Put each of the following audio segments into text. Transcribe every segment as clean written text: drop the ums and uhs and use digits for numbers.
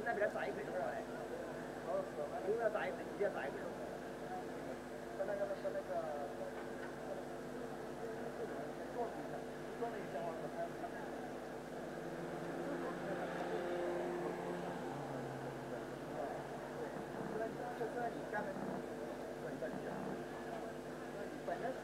那边炸一块多少嘞？有要炸一块，直接炸一块。和那个。装了一箱往上开。这里干的，这里本来是。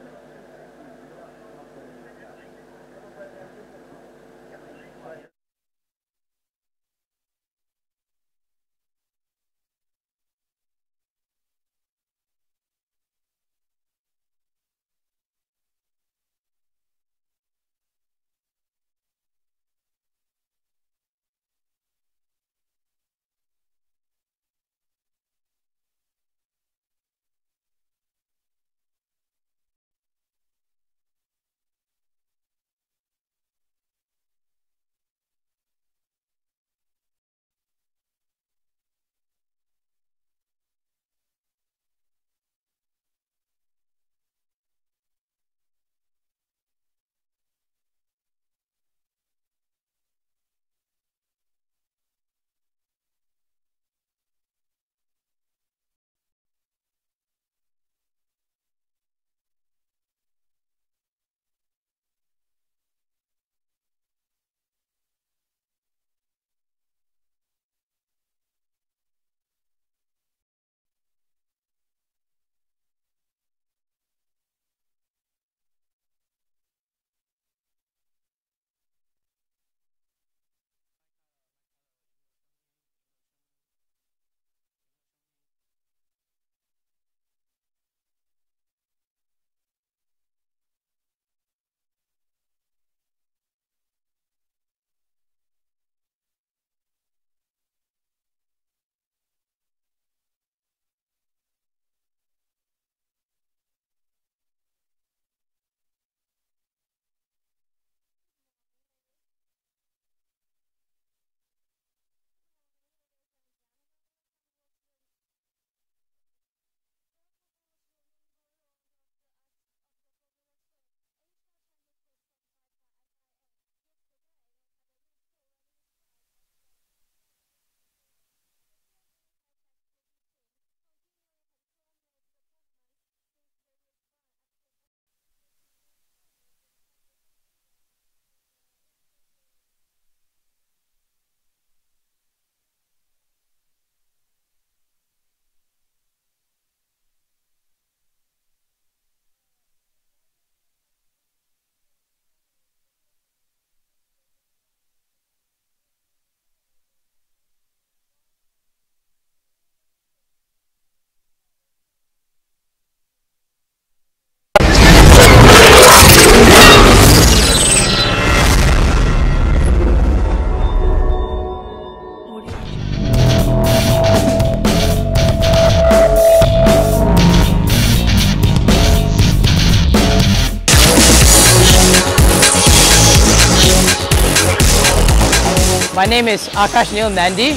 My name is Akash Neil Nandi.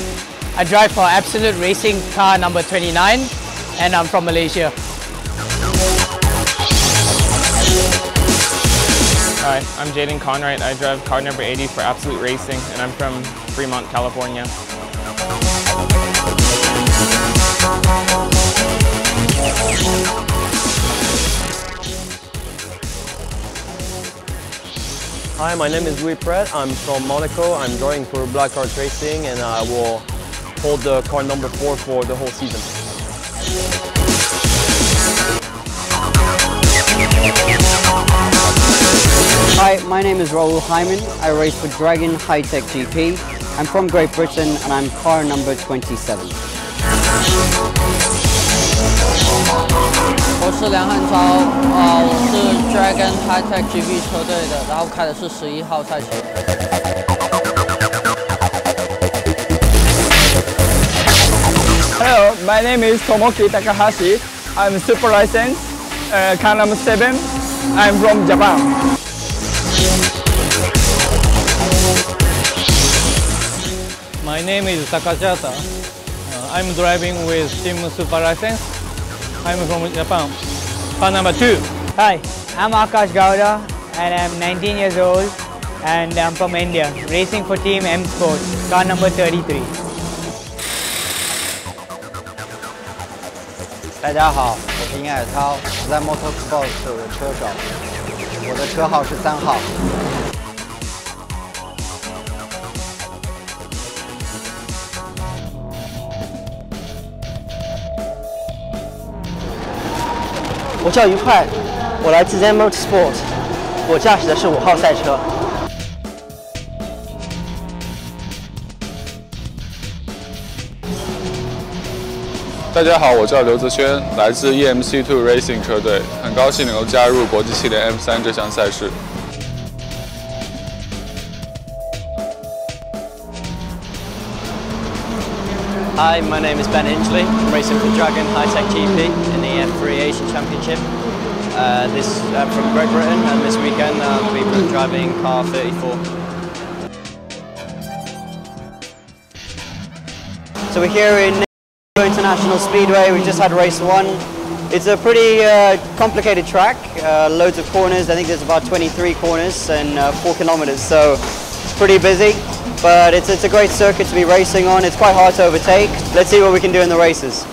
I drive for Absolute Racing car number 29 and I'm from Malaysia. Hi, I'm Jaden Conwright. I drive car number 80 for Absolute Racing and I'm from Fremont, California. Hi, my name is Louis Pret. I'm from Monaco. I'm driving for Black Cars Racing and I will hold the car number 4 for the whole season. Hi, my name is Raoul Hyman. I race for Dragon High-Tech GP. I'm from Great Britain and I'm car number 27. 我是梁汉超，我是 Dragon High-Tech GP 车队的，然后开的是11号赛车。Hello, my name is Tomoki Takahashi. I'm super licensed, car number 7. I'm from Japan. My name is Takajata. I'm driving with Team Super License. I'm from Japan. Car number 2. Hi, I'm Akash Gowda and I'm 19 years old and I'm from India, racing for Team M Sport, car number 33. 大家好，我是殷海涛，我在 Motorsport 的车手，我的车号是3号。我叫于快，我来自 Zen Motorsport， 我驾驶的是5号赛车。大家好，我叫刘泽轩，来自 EMC2 Racing 车队，很高兴能够加入国际系列 M3 这项赛事。Hi, my name is Ben Hingley. I'm racing for Dragon High-Tech GP in the F3 Asian Championship. I'm from Great Britain and this weekend I'll be driving car 34. So we're here in Ningbo International Speedway. We just had race 1. It's a pretty complicated track, loads of corners. I think there's about 23 corners and 4 kilometers, so it's pretty busy. But it's a great circuit to be racing on. It's quite hard to overtake. Let's see what we can do in the races.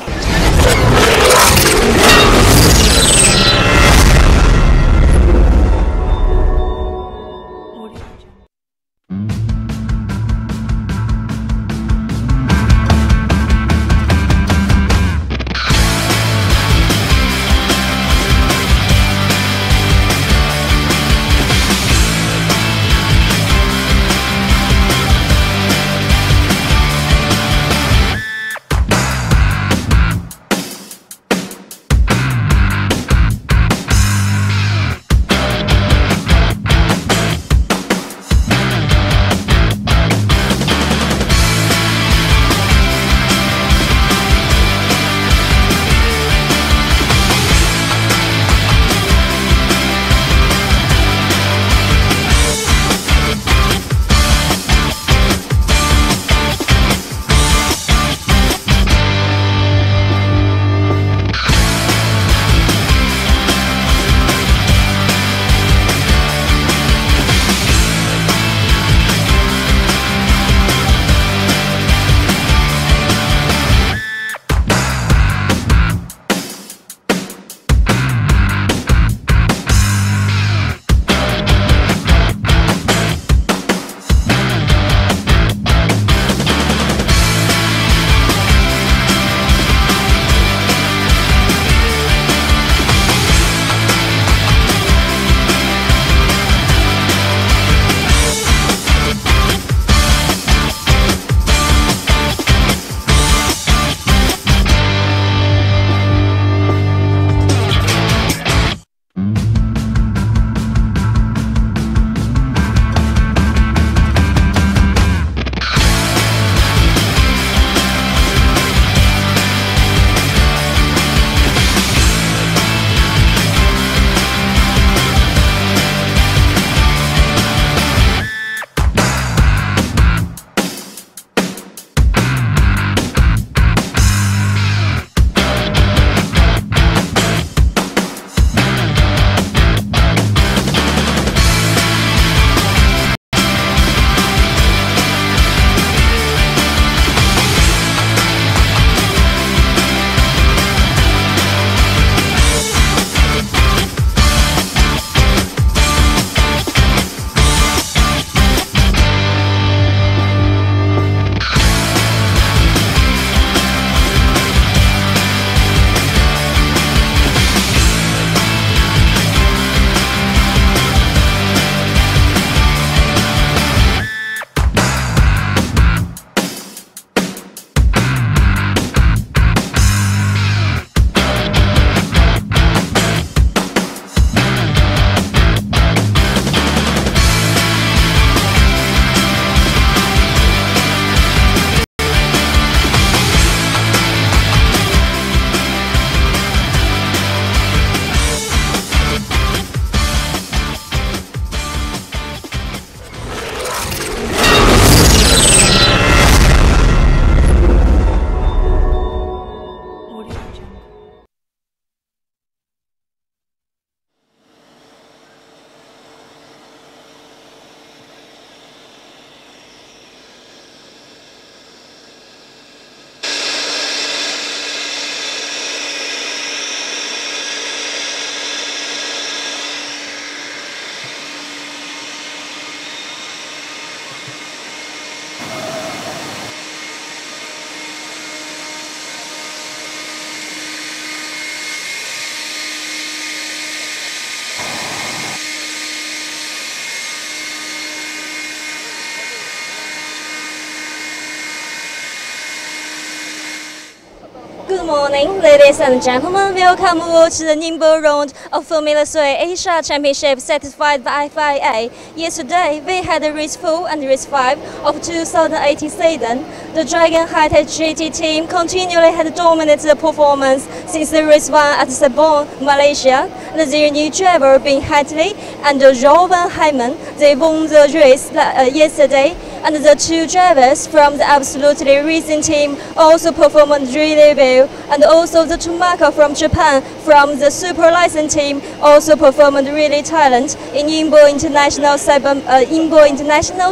Good morning, ladies and gentlemen. Welcome to watch the Ningbo round of Formula 3 Asia Championship certified by FIA. Yesterday, we had race 4 and race 5 of 2018 season. The Dragon High-Tech GT team continually had dominated the performance since the race 1 at Sabon, Malaysia. Their new driver being Hadley and Rowan Hyman, they won the race yesterday. And the two drivers from the Absolutely Racing team also performed really well. And also the Tomaka from Japan from the Super License team also performed really talent in Ningbo International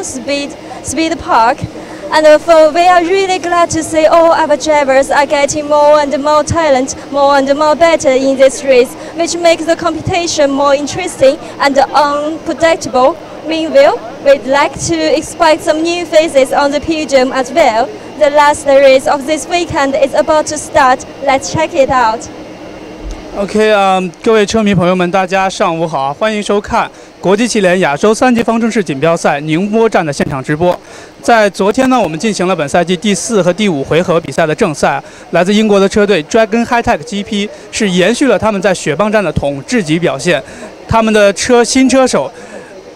Speed Park. And we are really glad to see all our drivers are getting more and more talent, more and more better in this race, which makes the competition more interesting and unpredictable. Meanwhile, we'd like to expect some new faces on the podium as well. The last race of this weekend is about to start. Let's check it out. OK， 各位车迷朋友们，大家上午好，欢迎收看国际汽联亚洲3级方程式锦标赛宁波站的现场直播。在昨天呢，我们进行了本赛季第4和第5回合比赛的正赛。来自英国的车队 Dragon High-Tech GP 是延续了他们在雪棒站的统治级表现，他们的新车手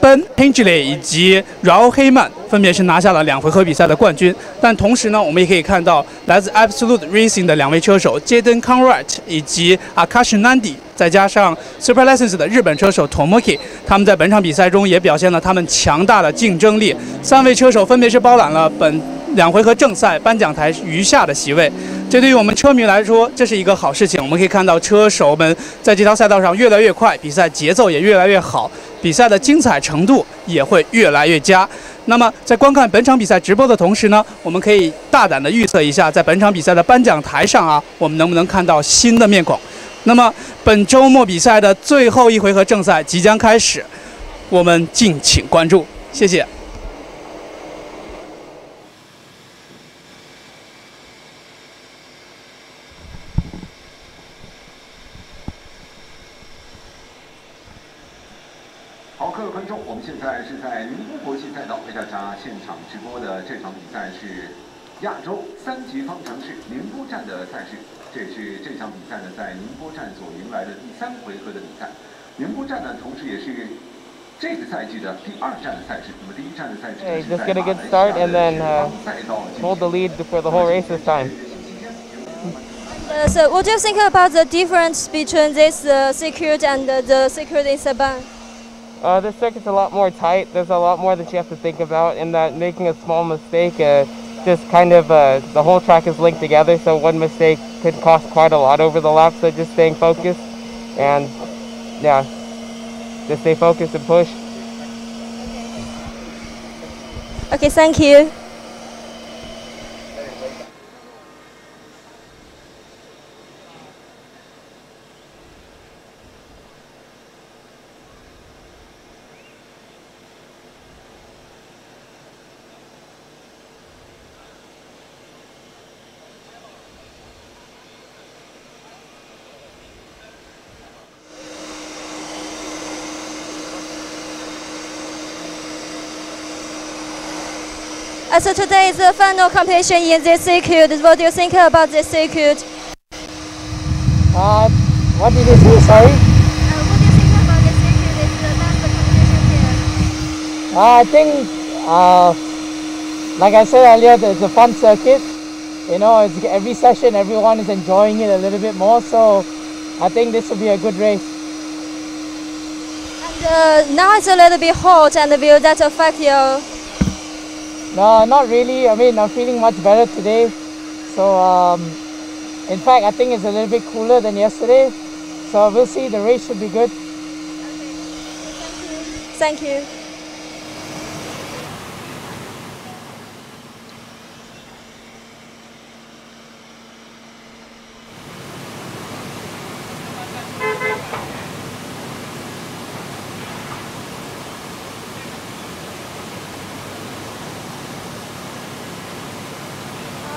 Ben Hingley 以及 Raul Hyman 分别是拿下了2回合比赛的冠军，但同时呢，我们也可以看到来自 Absolute Racing 的2位车手 Jaden Conrad 以及 Akash Nandi， 再加上 Super License 的日本车手 Tomoki， 他们在本场比赛中也表现了他们强大的竞争力。3位车手分别是包揽了本2回合正赛颁奖台余下的席位。这对于我们车迷来说，这是一个好事情。我们可以看到车手们在这条赛道上越来越快，比赛节奏也越来越好，比赛的精彩程度也会越来越佳。那么，在观看本场比赛直播的同时呢，我们可以大胆的预测一下，在本场比赛的颁奖台上啊，我们能不能看到新的面孔？那么，本周末比赛的最后1回合正赛即将开始，我们敬请关注。谢谢。好，各位观众，我们现在是在宁波国际赛道为大家现场直播的这场比赛是亚洲3级方程式宁波站的赛事，这是这场比赛呢在宁波站所迎来的第3回合的比赛。宁波站呢，同时也是这个赛季的第2站的赛事。那么第1站的赛事是在马来西亚的赛道hold the lead for the whole race this time. So, what do you think about the difference between this circuit and the circuit in Sabang? This circuit's a lot more tight. There's a lot more that you have to think about, and that making a small mistake, just kind of the whole track is linked together. So one mistake could cost quite a lot over the lap. So just staying focused, and yeah, just stay focused and push. Okay, thank you. So today is the final competition in this circuit. What do you think about this circuit? What did you say, sorry? What do you think about this circuit? It's the last competition here. I think, like I said earlier, it's a fun circuit. You know, it's every session, everyone is enjoying it a little bit more. So I think this will be a good race. And now it's a little bit hot, and will that affect you? No, not really. I mean, I'm feeling much better today. So, in fact, I think it's a little bit cooler than yesterday. So we'll see. The race should be good. Thank you.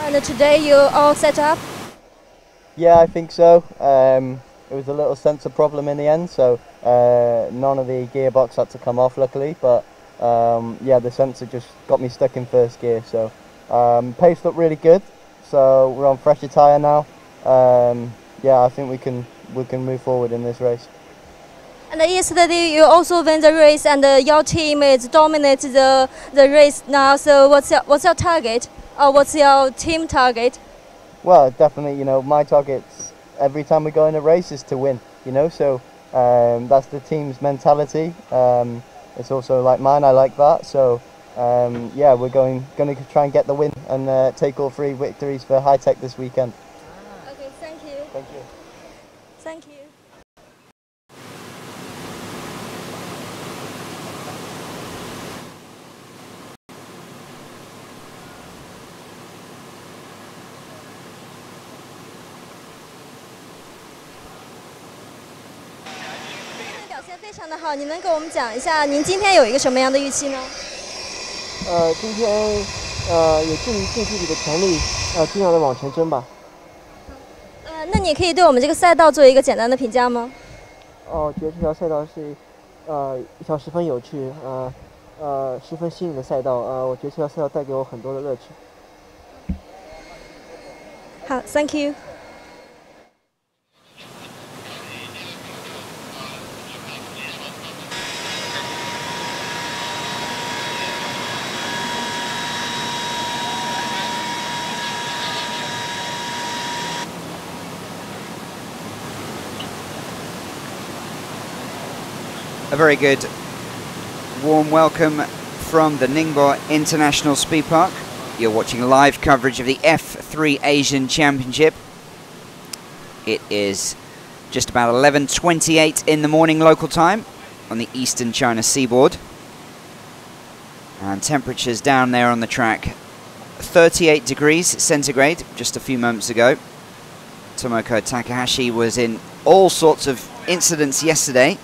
And today you all set up? Yeah, I think so. It was a little sensor problem in the end, so none of the gearbox had to come off, luckily. But yeah, the sensor just got me stuck in first gear. So pace looked really good. So we're on fresher tyre now. yeah, I think we can move forward in this race. And yesterday you also won the race, and your team is dominate the race now. So what's your target, or what's your team target? Well, definitely, you know, my targets every time we go in a race is to win. You know, so that's the team's mentality. It's also like mine. I like that. So yeah, we're going to try and get the win and take all 3 victories for High Tech this weekend. Okay, thank you. Thank you. Thank you. 表现非常的好，你能给我们讲一下您今天有一个什么样的预期呢？今天有尽自己的全力，尽量的往前争吧。那你可以对我们这个赛道做一个简单的评价吗？我觉得这条赛道是一条十分有趣、十分新颖的赛道。我觉得这条赛道带给我很多的乐趣。好 ，Thank you。 A very good warm welcome from the Ningbo International Speed Park. You're watching live coverage of the F3 Asian Championship. It is just about 11:28 in the morning local time on the eastern China seaboard. And temperatures down there on the track, 38 degrees centigrade just a few moments ago. Tomoko Takahashi was in all sorts of incidents yesterday,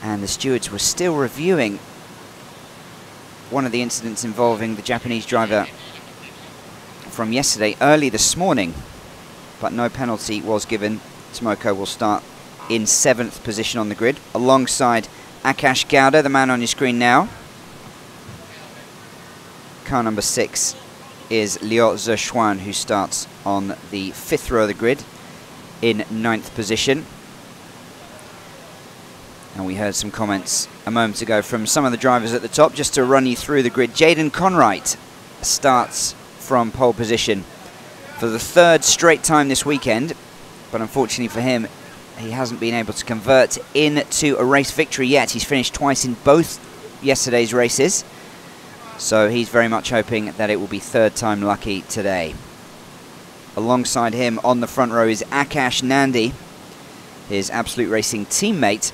and the stewards were still reviewing one of the incidents involving the Japanese driver from yesterday early this morning, but no penalty was given. Tomoko will start in 7th position on the grid, alongside Akash Gowda, the man on your screen now. Car number 6 is Liu Zexuan, who starts on the 5th row of the grid in 9th position. And we heard some comments a moment ago from some of the drivers at the top. Just to run you through the grid, Jaden Conwright starts from pole position for the 3rd straight time this weekend, but unfortunately for him, he hasn't been able to convert into a race victory yet. He's finished twice in both yesterday's races, so he's very much hoping that it will be 3rd time lucky today. Alongside him on the front row is Akash Nandi, his Absolute Racing teammate.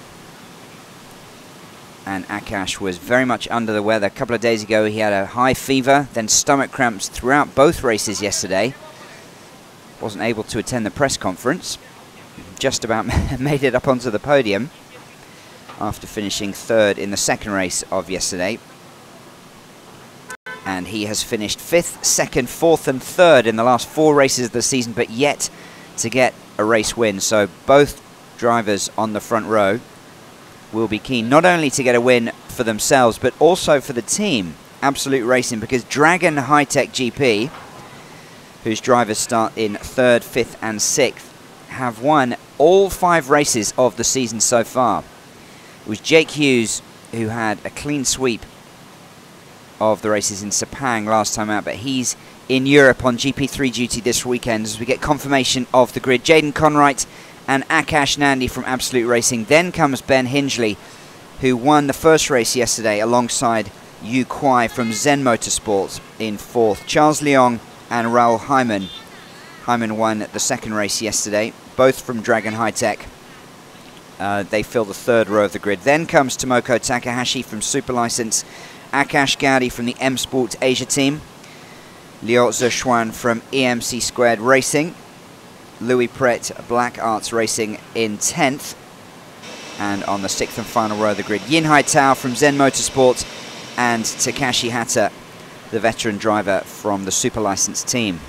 And Akash was very much under the weather. A couple of days ago he had a high fever, then stomach cramps throughout both races yesterday. Wasn't able to attend the press conference. Just about made it up onto the podium after finishing 3rd in the 2nd race of yesterday. And he has finished 5th, 2nd, 4th and 3rd in the last 4 races of the season, but yet to get a race win. So both drivers on the front row will be keen not only to get a win for themselves, but also for the team, Absolute Racing, because Dragon High Tech GP, whose drivers start in 3rd, 5th and 6th, have won all 5 races of the season so far. It was Jake Hughes who had a clean sweep of the races in Sepang last time out, but he's in Europe on GP3 duty this weekend as we get confirmation of the grid. Jaden Conwright and Akash Nandi from Absolute Racing. Then comes Ben Hingley, who won the first race yesterday alongside Yu Kwai from Zen Motorsports in 4th. Charles Leong and Raul Hyman. Hyman won the 2nd race yesterday, both from Dragon High Tech. They fill the 3rd row of the grid. Then comes Tomoko Takahashi from Super License, Akash Gowda from the M Sport Asia team, Liu Zexuan from EMC Squared Racing, Louis Pret, Black Arts Racing in 10th. And on the 6th and final row of the grid, Yin Hai Tao from Zen Motorsports and Takashi Hata, the veteran driver from the Super License team.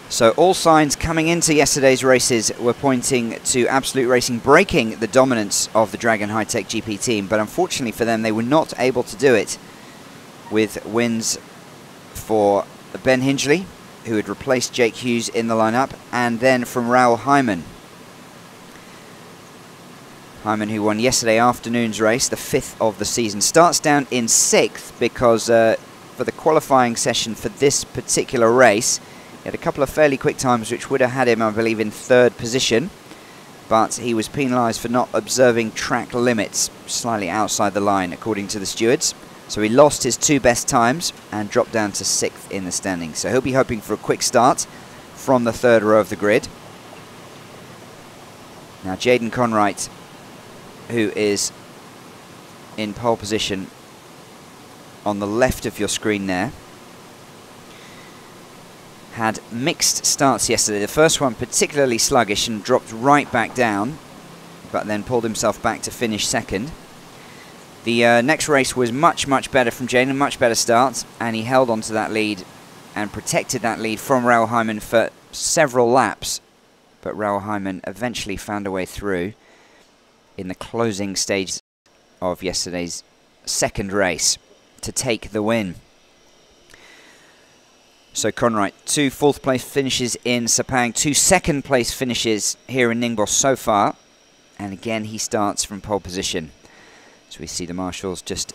So all signs coming into yesterday's races were pointing to Absolute Racing breaking the dominance of the Dragon High Tech GP team, but unfortunately for them, they were not able to do it with wins for Ben Hingley, who had replaced Jake Hughes in the lineup, and then from Raoul Hyman. Hyman, who won yesterday afternoon's race, the 5th of the season, starts down in 6th because for the qualifying session for this particular race, he had a couple of fairly quick times which would have had him, I believe, in 3rd position, but he was penalised for not observing track limits slightly outside the line, according to the stewards. So he lost his 2 best times and dropped down to 6th in the standings. So he'll be hoping for a quick start from the 3rd row of the grid. Now Jaden Conwright, who is in pole position on the left of your screen there, had mixed starts yesterday. The first one particularly sluggish and dropped right back down, but then pulled himself back to finish 2nd. The next race was much better from Jaden, much better start, and he held on to that lead and protected that lead from Raoul Hyman for several laps, but Raoul Hyman eventually found a way through in the closing stage of yesterday's 2nd race to take the win. So Conwright, 2 4th place finishes in Sepang, 2 2nd place finishes here in Ningbo so far, and again he starts from pole position. So we see the marshals just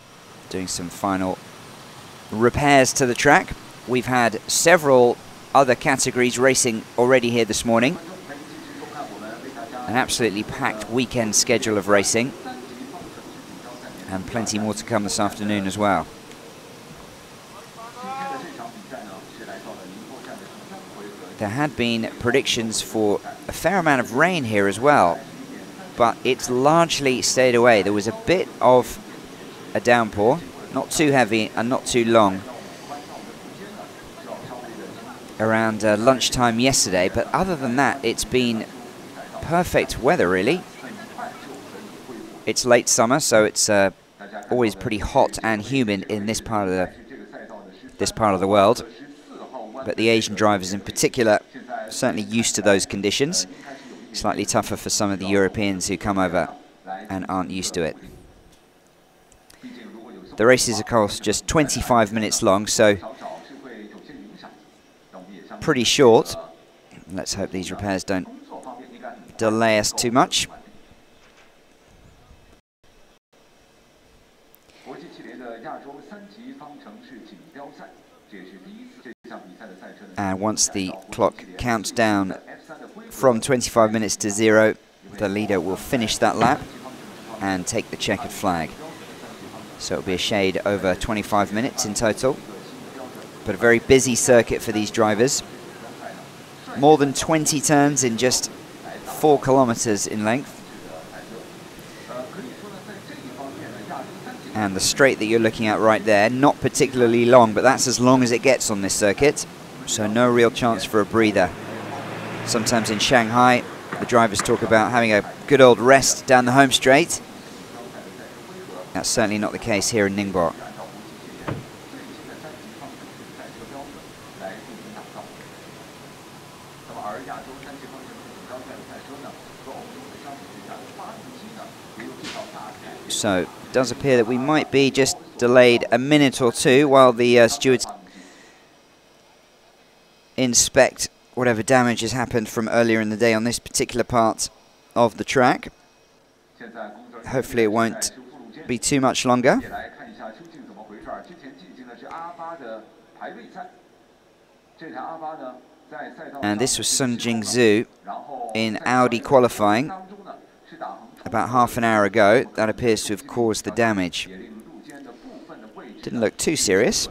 doing some final repairs to the track. We've had several other categories racing already here this morning. An absolutely packed weekend schedule of racing, and plenty more to come this afternoon as well. There had been predictions for a fair amount of rain here as well, but it's largely stayed away. There was a bit of a downpour, not too heavy and not too long, around lunchtime yesterday, but other than that it's been perfect weather really. It's late summer, so it's always pretty hot and humid in this part of the world, but the Asian drivers in particular certainly used to those conditions. Slightly tougher for some of the Europeans who come over and aren't used to it. The race is of course just 25 minutes long, so pretty short. Let's hope these repairs don't delay us too much. And once the clock counts down from 25 minutes to 0, the leader will finish that lap and take the checkered flag. So it'll be a shade over 25 minutes in total, but a very busy circuit for these drivers. More than 20 turns in just 4 kilometers in length. And the straight that you're looking at right there, not particularly long, but that's as long as it gets on this circuit, so no real chance for a breather. Sometimes in Shanghai, the drivers talk about having a good old rest down the home straight. That's certainly not the case here in Ningbo. So it does appear that we might be just delayed a minute or two while the stewards inspect whatever damage has happened from earlier in the day on this particular part of the track. Hopefully it won't be too much longer. And this was Sun Jingzhu in Audi qualifying about half an hour ago. That appears to have caused the damage. Didn't look too serious.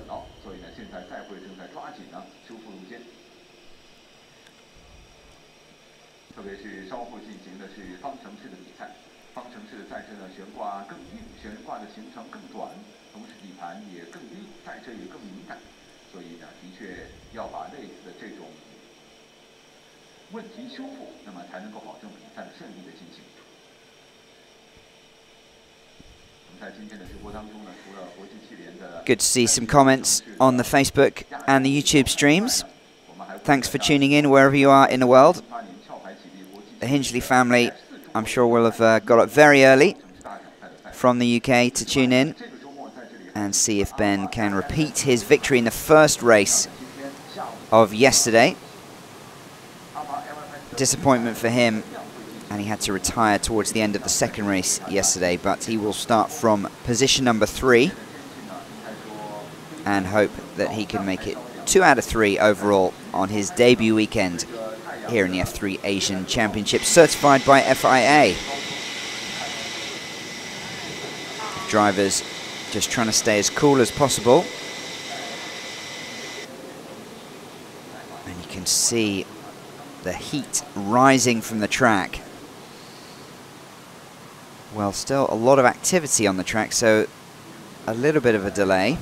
Good to see some comments on the Facebook and the YouTube streams. Thanks for tuning in wherever you are in the world. The Hingley family, I'm sure, will have got up very early from the UK to tune in. and see if Ben can repeat his victory in the first race of yesterday. Disappointment for him, and he had to retire towards the end of the second race yesterday, but he will start from position number 3 and hope that he can make it 2 out of 3 overall on his debut weekend here in the F3 Asian Championship, certified by FIA. Drivers just trying to stay as cool as possible. And you can see the heat rising from the track. Well, still a lot of activity on the track, so a little bit of a delay.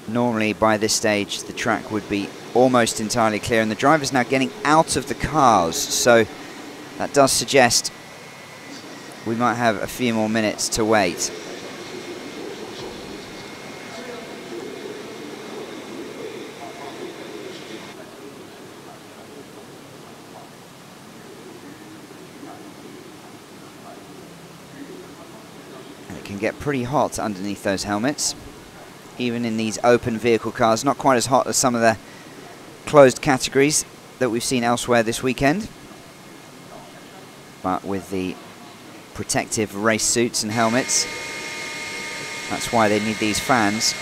Normally by this stage the track would be almost entirely clear, and the driver's now getting out of the cars, so that does suggest we might have a few more minutes to wait. And it can get pretty hot underneath those helmets, even in these open vehicle cars. Not quite as hot as some of the closed categories that we've seen elsewhere this weekend, but with the protective race suits and helmets, that's why they need these fans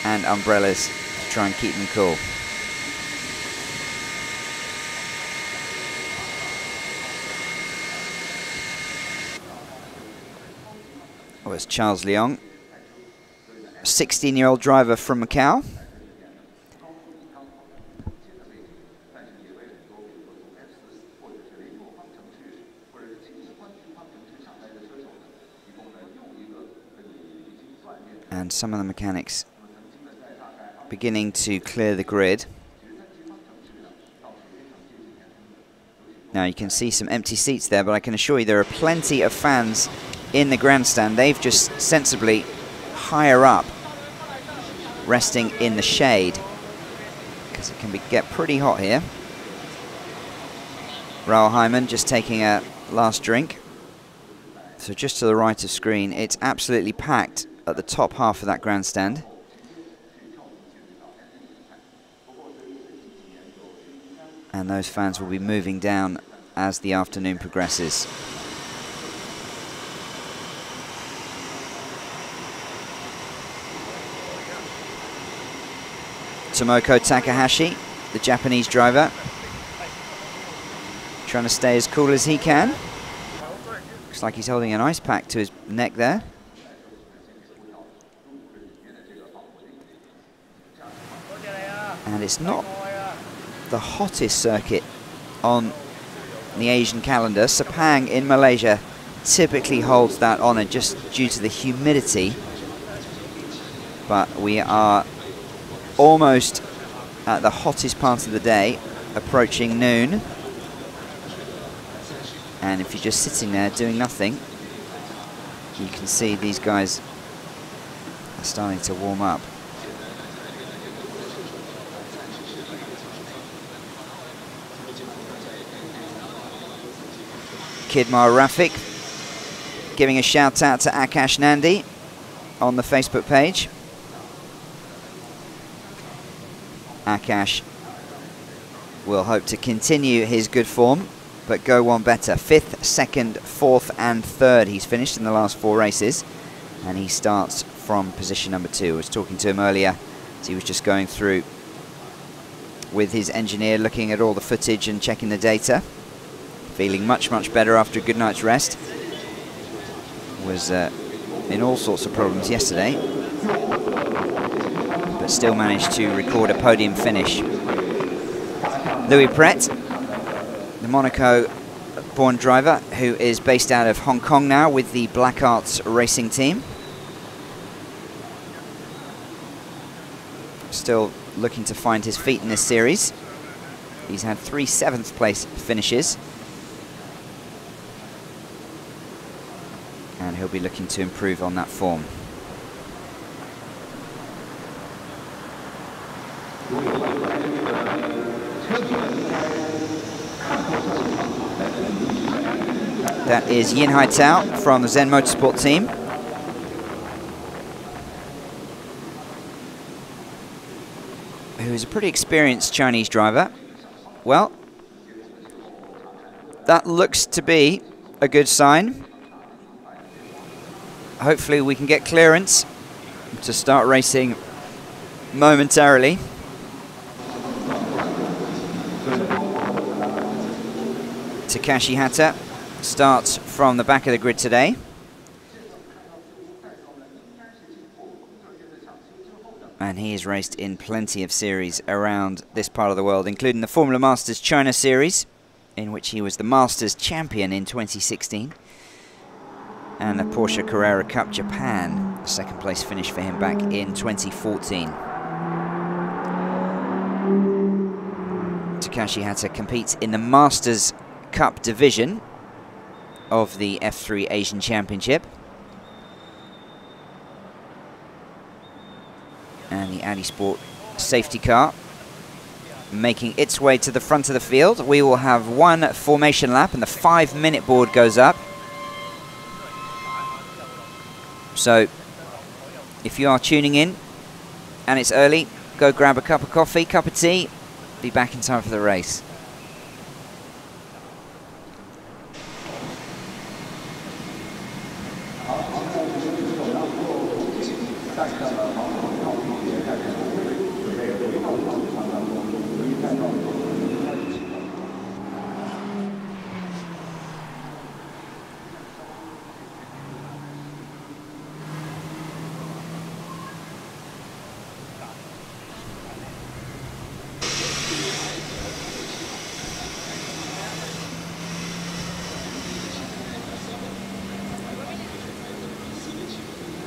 and umbrellas to try and keep them cool. Oh, it's Charles Leong, 16-year-old driver from Macau. And some of the mechanics beginning to clear the grid. Now you can see some empty seats there, but I can assure you there are plenty of fans in the grandstand. They've just sensibly higher up, resting in the shade, because it can get pretty hot here. Raoul Hyman just taking a last drink. So just to the right of screen, it's absolutely packed at the top half of that grandstand. And those fans will be moving down as the afternoon progresses. Tomoko Takahashi, the Japanese driver, trying to stay as cool as he can. Looks like he's holding an ice pack to his neck there. And it's not the hottest circuit on the Asian calendar. Sepang in Malaysia typically holds that honour just due to the humidity. But we are almost at the hottest part of the day, approaching noon. And if you're just sitting there doing nothing, you can see these guys are starting to warm up. Kidmar Rafik giving a shout out to Akash Nandi on the Facebook page. Akash will hope to continue his good form, but go one better. 5th, 2nd, 4th and 3rd he's finished in the last 4 races, and he starts from position number 2. I was talking to him earlier as he was just going through with his engineer, looking at all the footage and checking the data. Feeling much, much better after a good night's rest. Was in all sorts of problems yesterday, but still managed to record a podium finish. Louis Pret, the Monaco-born driver who is based out of Hong Kong now with the Black Arts racing team. Still looking to find his feet in this series. He's had 3 7th place finishes, and he'll be looking to improve on that form. That is Yin Haitao from the Zen Motorsport team. who's a pretty experienced Chinese driver. Well, that looks to be a good sign. Hopefully we can get clearance to start racing momentarily. Takashi Hata starts from the back of the grid today. And he has raced in plenty of series around this part of the world, including the Formula Masters China Series, in which he was the Masters champion in 2016. And the Porsche Carrera Cup Japan, a second place finish for him back in 2014. Takashi Hata competes in the Masters Cup division of the F3 Asian Championship. And the Audi Sport safety car making its way to the front of the field. We will have one formation lap and the 5-minute board goes up. So if you are tuning in and it's early, go grab a cup of coffee, cup of tea, be back in time for the race.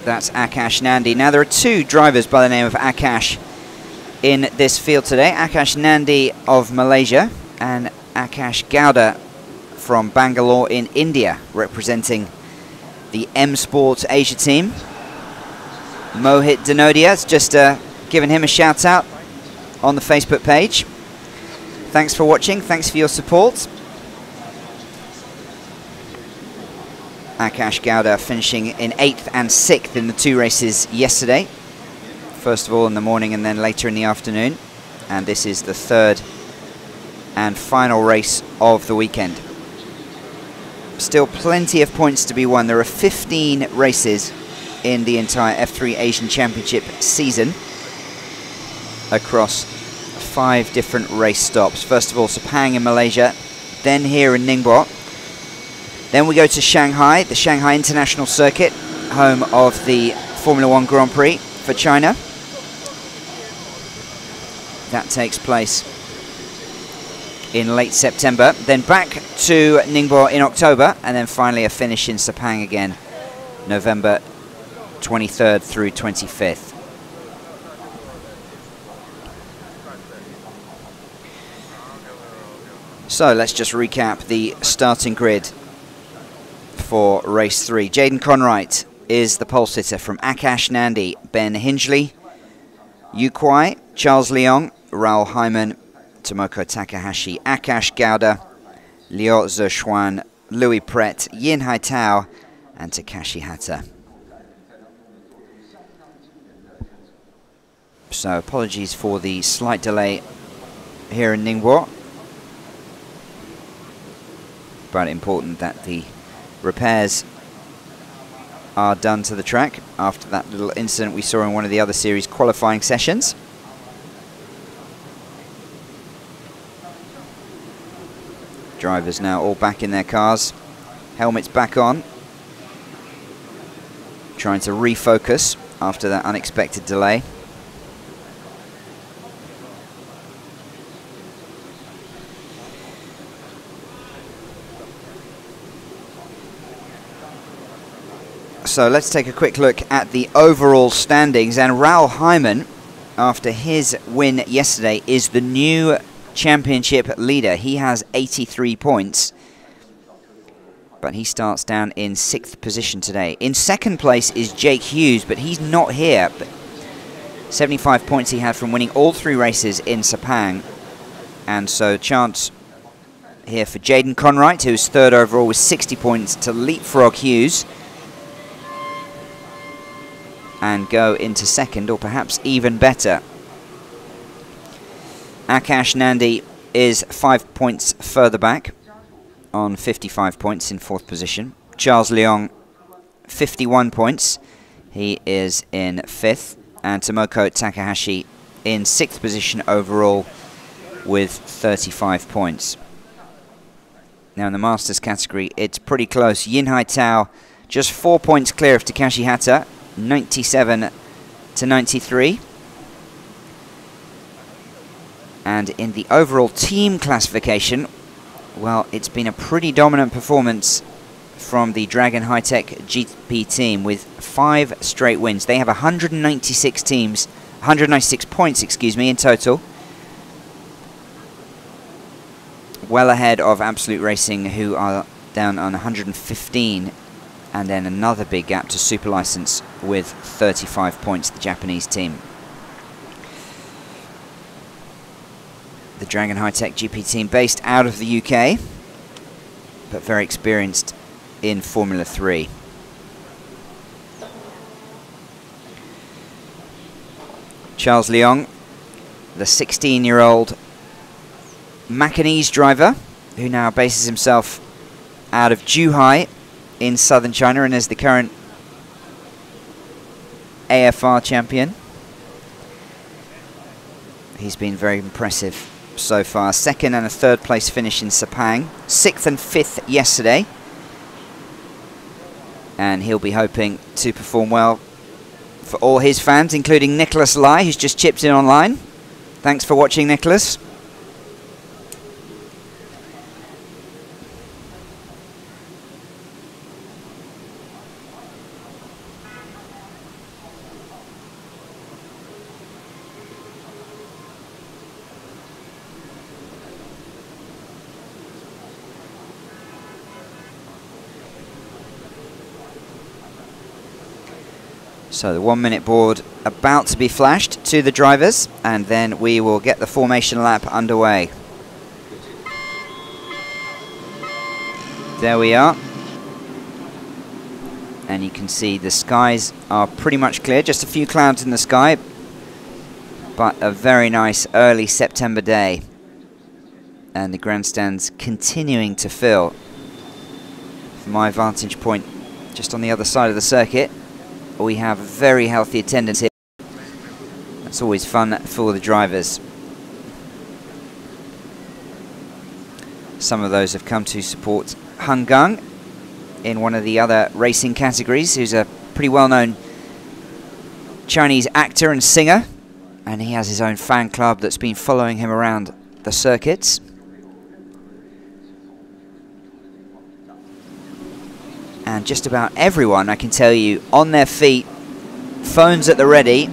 That's Akash Nandi. Now there are two drivers by the name of Akash in this field today. Akash Nandi of Malaysia and Akash Gowda from Bangalore in India, representing the M Sport Asia team. Mohit Danodia has just given him a shout out on the Facebook page. Thanks for watching, thanks for your support. Akash Gowda finishing in 8th and 6th in the two races yesterday. First of all in the morning and then later in the afternoon. And this is the third and final race of the weekend. Still plenty of points to be won. There are 15 races in the entire F3 Asian Championship season across 5 different race stops. First of all, Sepang in Malaysia, then here in Ningbo. Then we go to Shanghai, the Shanghai International Circuit, home of the Formula 1 Grand Prix for China. That takes place in late September. Then back to Ningbo in October, and then finally a finish in Sepang again, November 23rd through 25th. So let's just recap the starting grid for race 3. Jaden Conwright is the pole sitter from Akash Nandi, Ben Hingley, Yu Kuai, Charles Leong, Raoul Hyman, Tomoko Takahashi, Akash Gowda, Liu Zexuan, Louis Pret, Yin Haitao, and Takashi Hata. So apologies for the slight delay here in Ningbo, but important that the repairs are done to the track after that little incident we saw in one of the other series qualifying sessions. Drivers now all back in their cars, helmets back on, trying to refocus after that unexpected delay. So let's take a quick look at the overall standings, and Raoul Hyman, after his win yesterday, is the new championship leader. He has 83 points, but he starts down in 6th position today. In 2nd place is Jake Hughes, but he's not here. But 75 points he had from winning all 3 races in Sepang, and so chance here for Jaden Conwright, who's 3rd overall with 60 points, to leapfrog Hughes and go into 2nd, or perhaps even better, Akash Nandi is 5 points further back on 55 points in 4th position. Charles Leong, 51 points. He is in 5th. And Tomoko Takahashi in 6th position overall with 35 points. Now in the Masters category, it's pretty close. Yin Hai Tao just 4 points clear of Takashi Hata, 97 to 93. And in the overall team classification, well, it's been a pretty dominant performance from the Dragon High-Tech GP team with 5 straight wins. They have 196 points, excuse me, in total. Well ahead of Absolute Racing, who are down on 115, and then another big gap to Super License with 35 points, the Japanese team. The Dragon High-Tech GP team based out of the UK, but very experienced in Formula 3. Charles Leong, the 16-year-old Macanese driver, who now bases himself out of Zhuhai in southern China and is the current AFR champion. He's been very impressive so far. 2nd and a 3rd place finish in Sepang. 6th and 5th yesterday. And he'll be hoping to perform well for all his fans, including Nicholas Lai, who's just chipped in online. Thanks for watching, Nicholas. So the 1 minute board about to be flashed to the drivers, and then we will get the formation lap underway. There we are. And you can see the skies are pretty much clear, just a few clouds in the sky, but a very nice early September day. And the grandstands continuing to fill. From my vantage point, just on the other side of the circuit, we have very healthy attendance here. That's always fun for the drivers. Some of those have come to support Hung Gung in one of the other racing categories, who's a pretty well-known Chinese actor and singer, and he has his own fan club that's been following him around the circuits. And just about everyone, I can tell you, on their feet, phones at the ready,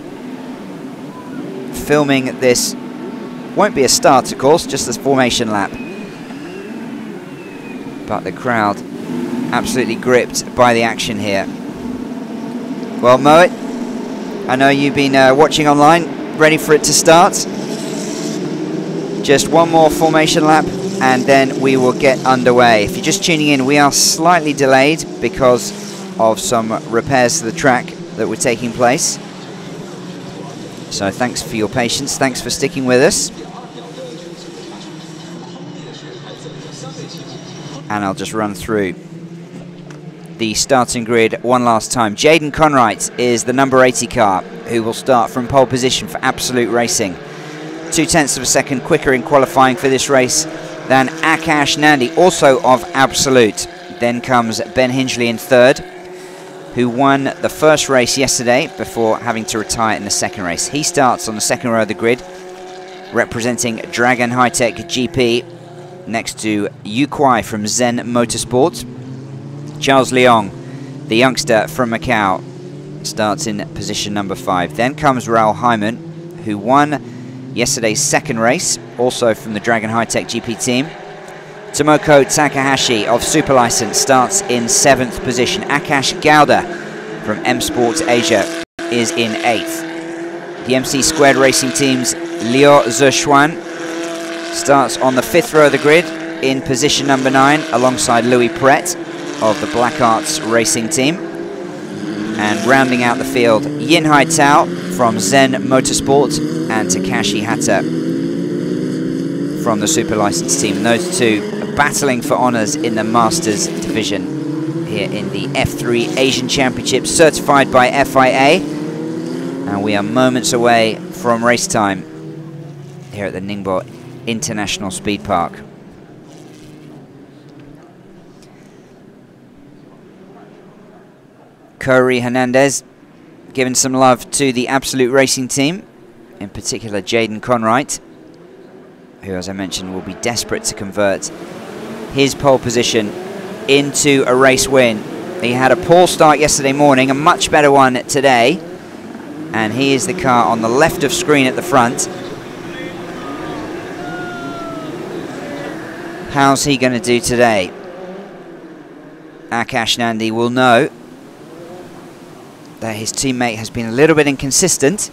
filming this. Won't be a start, of course, just this formation lap. But the crowd absolutely gripped by the action here. Well, Moet, I know you've been watching online, ready for it to start. Just one more formation lap, and then we will get underway. If you're just tuning in, we are slightly delayed because of some repairs to the track that were taking place. So thanks for your patience, thanks for sticking with us. And I'll just run through the starting grid one last time. Jaden Conright is the number 80 car, who will start from pole position for Absolute Racing. 0.2 of a second quicker in qualifying for this race than Akash Nandi, also of Absolute. Then comes Ben Hingley in 3rd, who won the first race yesterday before having to retire in the second race. He starts on the second row of the grid, representing Dragon High-Tech GP, next to Yu Kuai from Zen Motorsport. Charles Leong, the youngster from Macau, starts in position number 5. Then comes Raoul Hyman, who won yesterday's second race, also from the Dragon High-Tech GP team. Tomoko Takahashi of Super License starts in 7th position. Akash Gowda from M Sports Asia is in 8th. The MC Squared Racing team's Liu Zexuan starts on the 5th row of the grid in position number 9 alongside Louis Pret of the Black Arts Racing team. And rounding out the field, Yin Hai Tao from Zen Motorsport and Takashi Hata from the Super License team. And those two are battling for honours in the Masters division here in the F3 Asian Championship, certified by FIA. And we are moments away from race time here at the Ningbo International Speed Park. Corey Hernandez giving some love to the Absolute Racing team, in particular Jaden Conwright, who, as I mentioned, will be desperate to convert his pole position into a race win. He had a poor start yesterday morning, a much better one today, and he is the car on the left of screen at the front. How's he going to do today? Akash Nandi will know that his teammate has been a little bit inconsistent,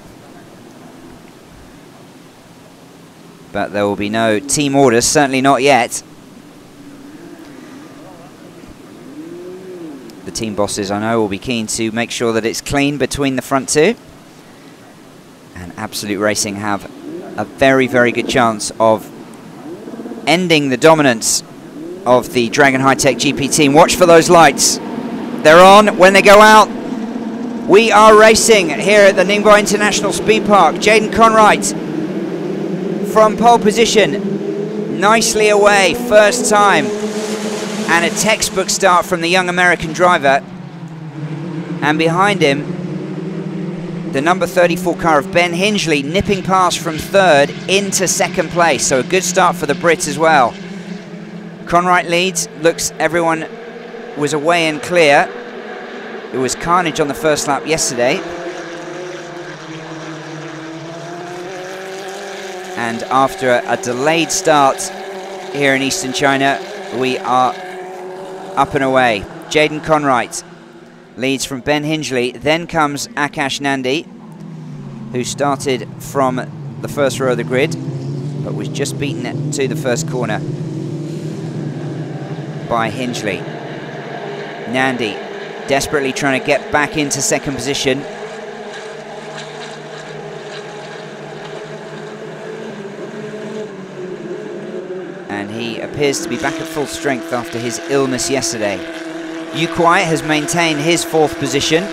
but there will be no team orders, certainly not yet. The team bosses, I know, will be keen to make sure that it's clean between the front two. And Absolute Racing have a very, very good chance of ending the dominance of the Dragon High-Tech GP team. Watch for those lights. They're on. When they go out, we are racing here at the Ningbo International Speed Park. Jaden Conwright from pole position, nicely away, first time. And a textbook start from the young American driver. And behind him, the number 34 car of Ben Hingley, nipping past from third into second place. So a good start for the Brits as well. Conwright leads. Looks everyone was away and clear. It was carnage on the first lap yesterday. And after a delayed start here in Eastern China, we are up and away. Jaden Conwright leads from Ben Hingley. Then comes Akash Nandi, who started from the first row of the grid, but was just beaten to the first corner by Hingley. Nandi desperately trying to get back into second position. And he appears to be back at full strength after his illness yesterday. Yu Kuai has maintained his fourth position.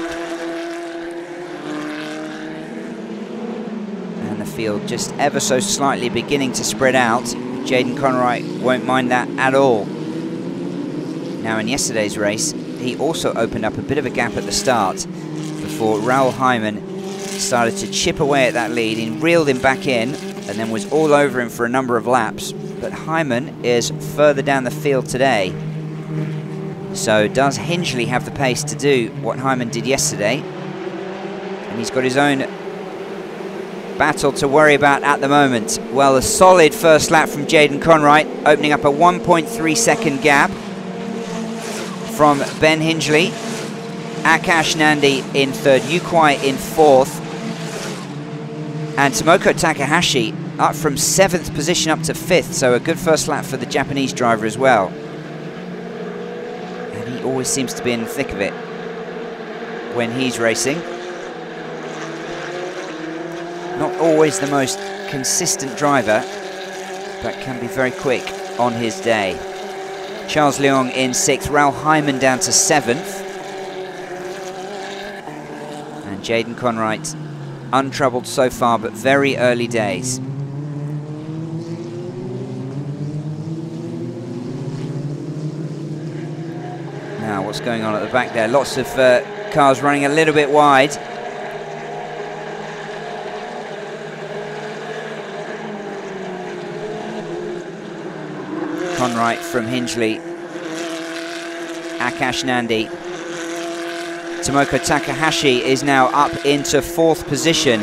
And the field just ever so slightly beginning to spread out. Jaden Conwright won't mind that at all. Now in yesterday's race, he also opened up a bit of a gap at the start before Raoul Hyman started to chip away at that lead. He reeled him back in and then was all over him for a number of laps. But Hyman is further down the field today. So does Hingley have the pace to do what Hyman did yesterday? And he's got his own battle to worry about at the moment. Well, a solid first lap from Jaden Conwright, opening up a 1.3 second gap from Ben Hingley. Akash Nandi in third, Yu Kuai in fourth, and Tomoko Takahashi up from 7th position up to 5th, so a good first lap for the Japanese driver as well. And he always seems to be in the thick of it when he's racing. Not always the most consistent driver, but can be very quick on his day. Charles Leong in 6th, Raoul Hyman down to 7th. And Jaden Conwright untroubled so far, but very early days. Now, what's going on at the back there? Lots of cars running a little bit wide. Conwright from Hingley. Akash Nandi. Tomoko Takahashi is now up into 4th position.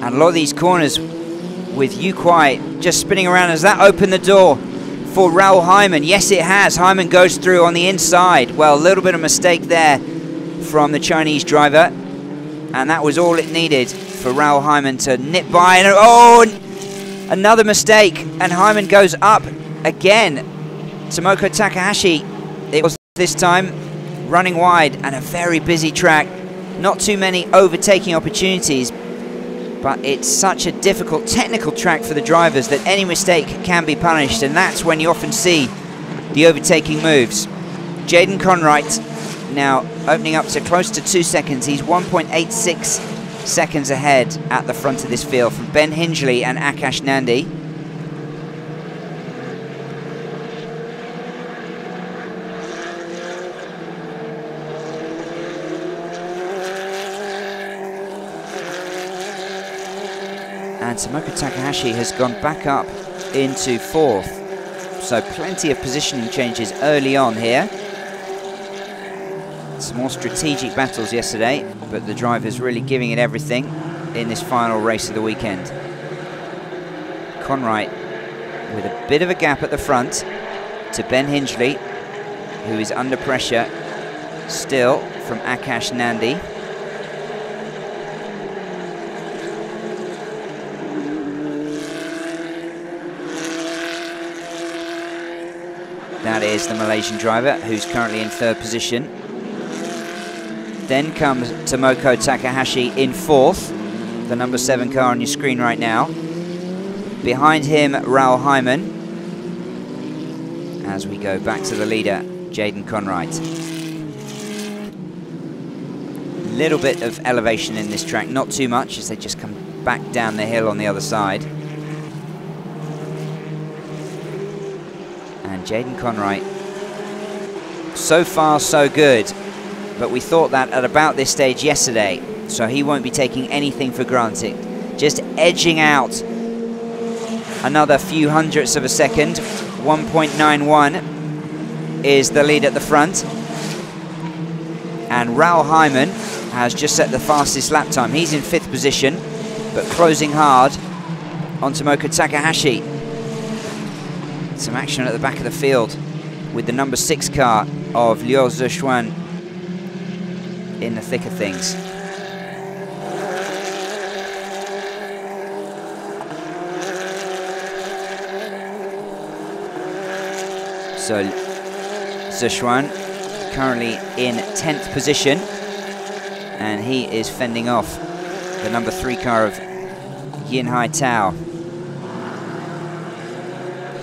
And a lot of these corners with Yu Kuai just spinning around. Has that opened the door for Raoul Hyman? Yes, it has. Hyman goes through on the inside. Well, a little bit of mistake there from the Chinese driver. And that was all it needed for Raoul Hyman to nip by. And oh, another mistake. And Hyman goes up again. Tomoko Takahashi, it was this time, running wide and a very busy track. Not too many overtaking opportunities. But it's such a difficult technical track for the drivers that any mistake can be punished, and that's when you often see the overtaking moves. Jaden Conright now opening up to close to 2 seconds. He's 1.86 seconds ahead at the front of this field from Ben Hingley and Akash Nandi. And Tomoka Takahashi has gone back up into 4th. So plenty of positioning changes early on here. Some more strategic battles yesterday, but the drivers really giving it everything in this final race of the weekend. Conright with a bit of a gap at the front to Ben Hingley, who is under pressure still from Akash Nandi. That is the Malaysian driver, who's currently in 3rd position. Then comes Tomoko Takahashi in 4th, the number 7 car on your screen right now. Behind him, Raoul Hyman. As we go back to the leader, Jaden Conright. Little bit of elevation in this track, not too much, as they just come back down the hill on the other side. And Jaden Conright, so far so good, but we thought that at about this stage yesterday, so he won't be taking anything for granted. Just edging out another few hundredths of a second. 1.91 is the lead at the front. And Raoul Hyman has just set the fastest lap time. He's in 5th position, but closing hard on Tomoka Takahashi. Some action at the back of the field with the number 6 car of Liu Zexuan in the thick of things. So Zexuan currently in 10th position, and he is fending off the number 3 car of Yin Hai Tao.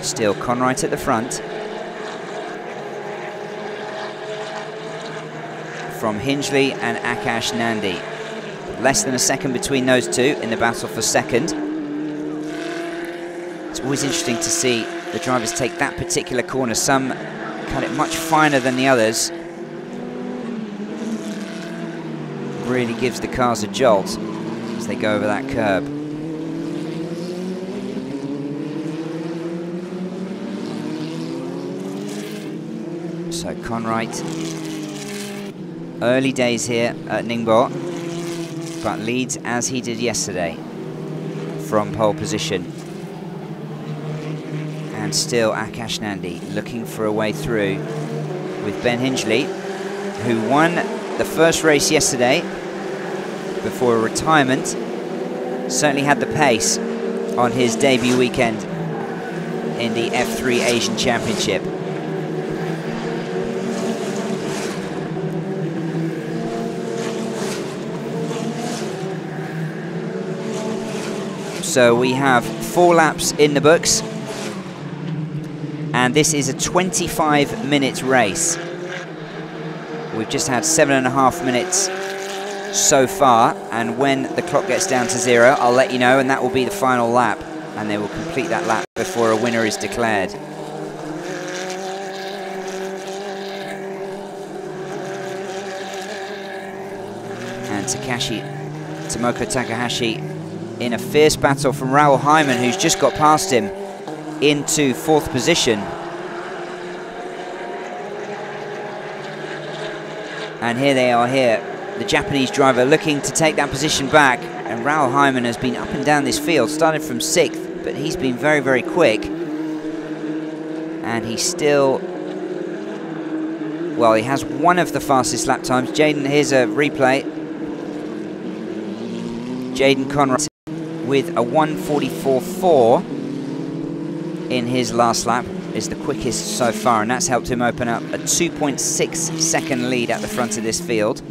Still Conright at the front. From Hingley and Akash Nandi. Less than a second between those two in the battle for 2nd. It's always interesting to see the drivers take that particular corner. Some cut it much finer than the others. Really gives the cars a jolt as they go over that curb. So Conright, early days here at Ningbo, but leads as he did yesterday from pole position. And still Akash Nandi looking for a way through with Ben Hingley, who won the first race yesterday before a retirement. Certainly had the pace on his debut weekend in the F3 Asian Championship. So we have 4 laps in the books, and this is a 25-minute race. We've just had 7.5 minutes so far, and when the clock gets down to 0, I'll let you know, and that will be the final lap, and they will complete that lap before a winner is declared. And Tomoka Takahashi in a fierce battle from Raoul Hyman, who's just got past him into 4th position. And here they are here, the Japanese driver looking to take that position back, and Raoul Hyman has been up and down this field, started from 6th, but he's been very, very quick. And he's still, well, he has one of the fastest lap times. Jaden, here's a replay. Jaden Conright with a 1:44.4 in his last lap is the quickest so far, and that's helped him open up a 2.6 second lead at the front of this field.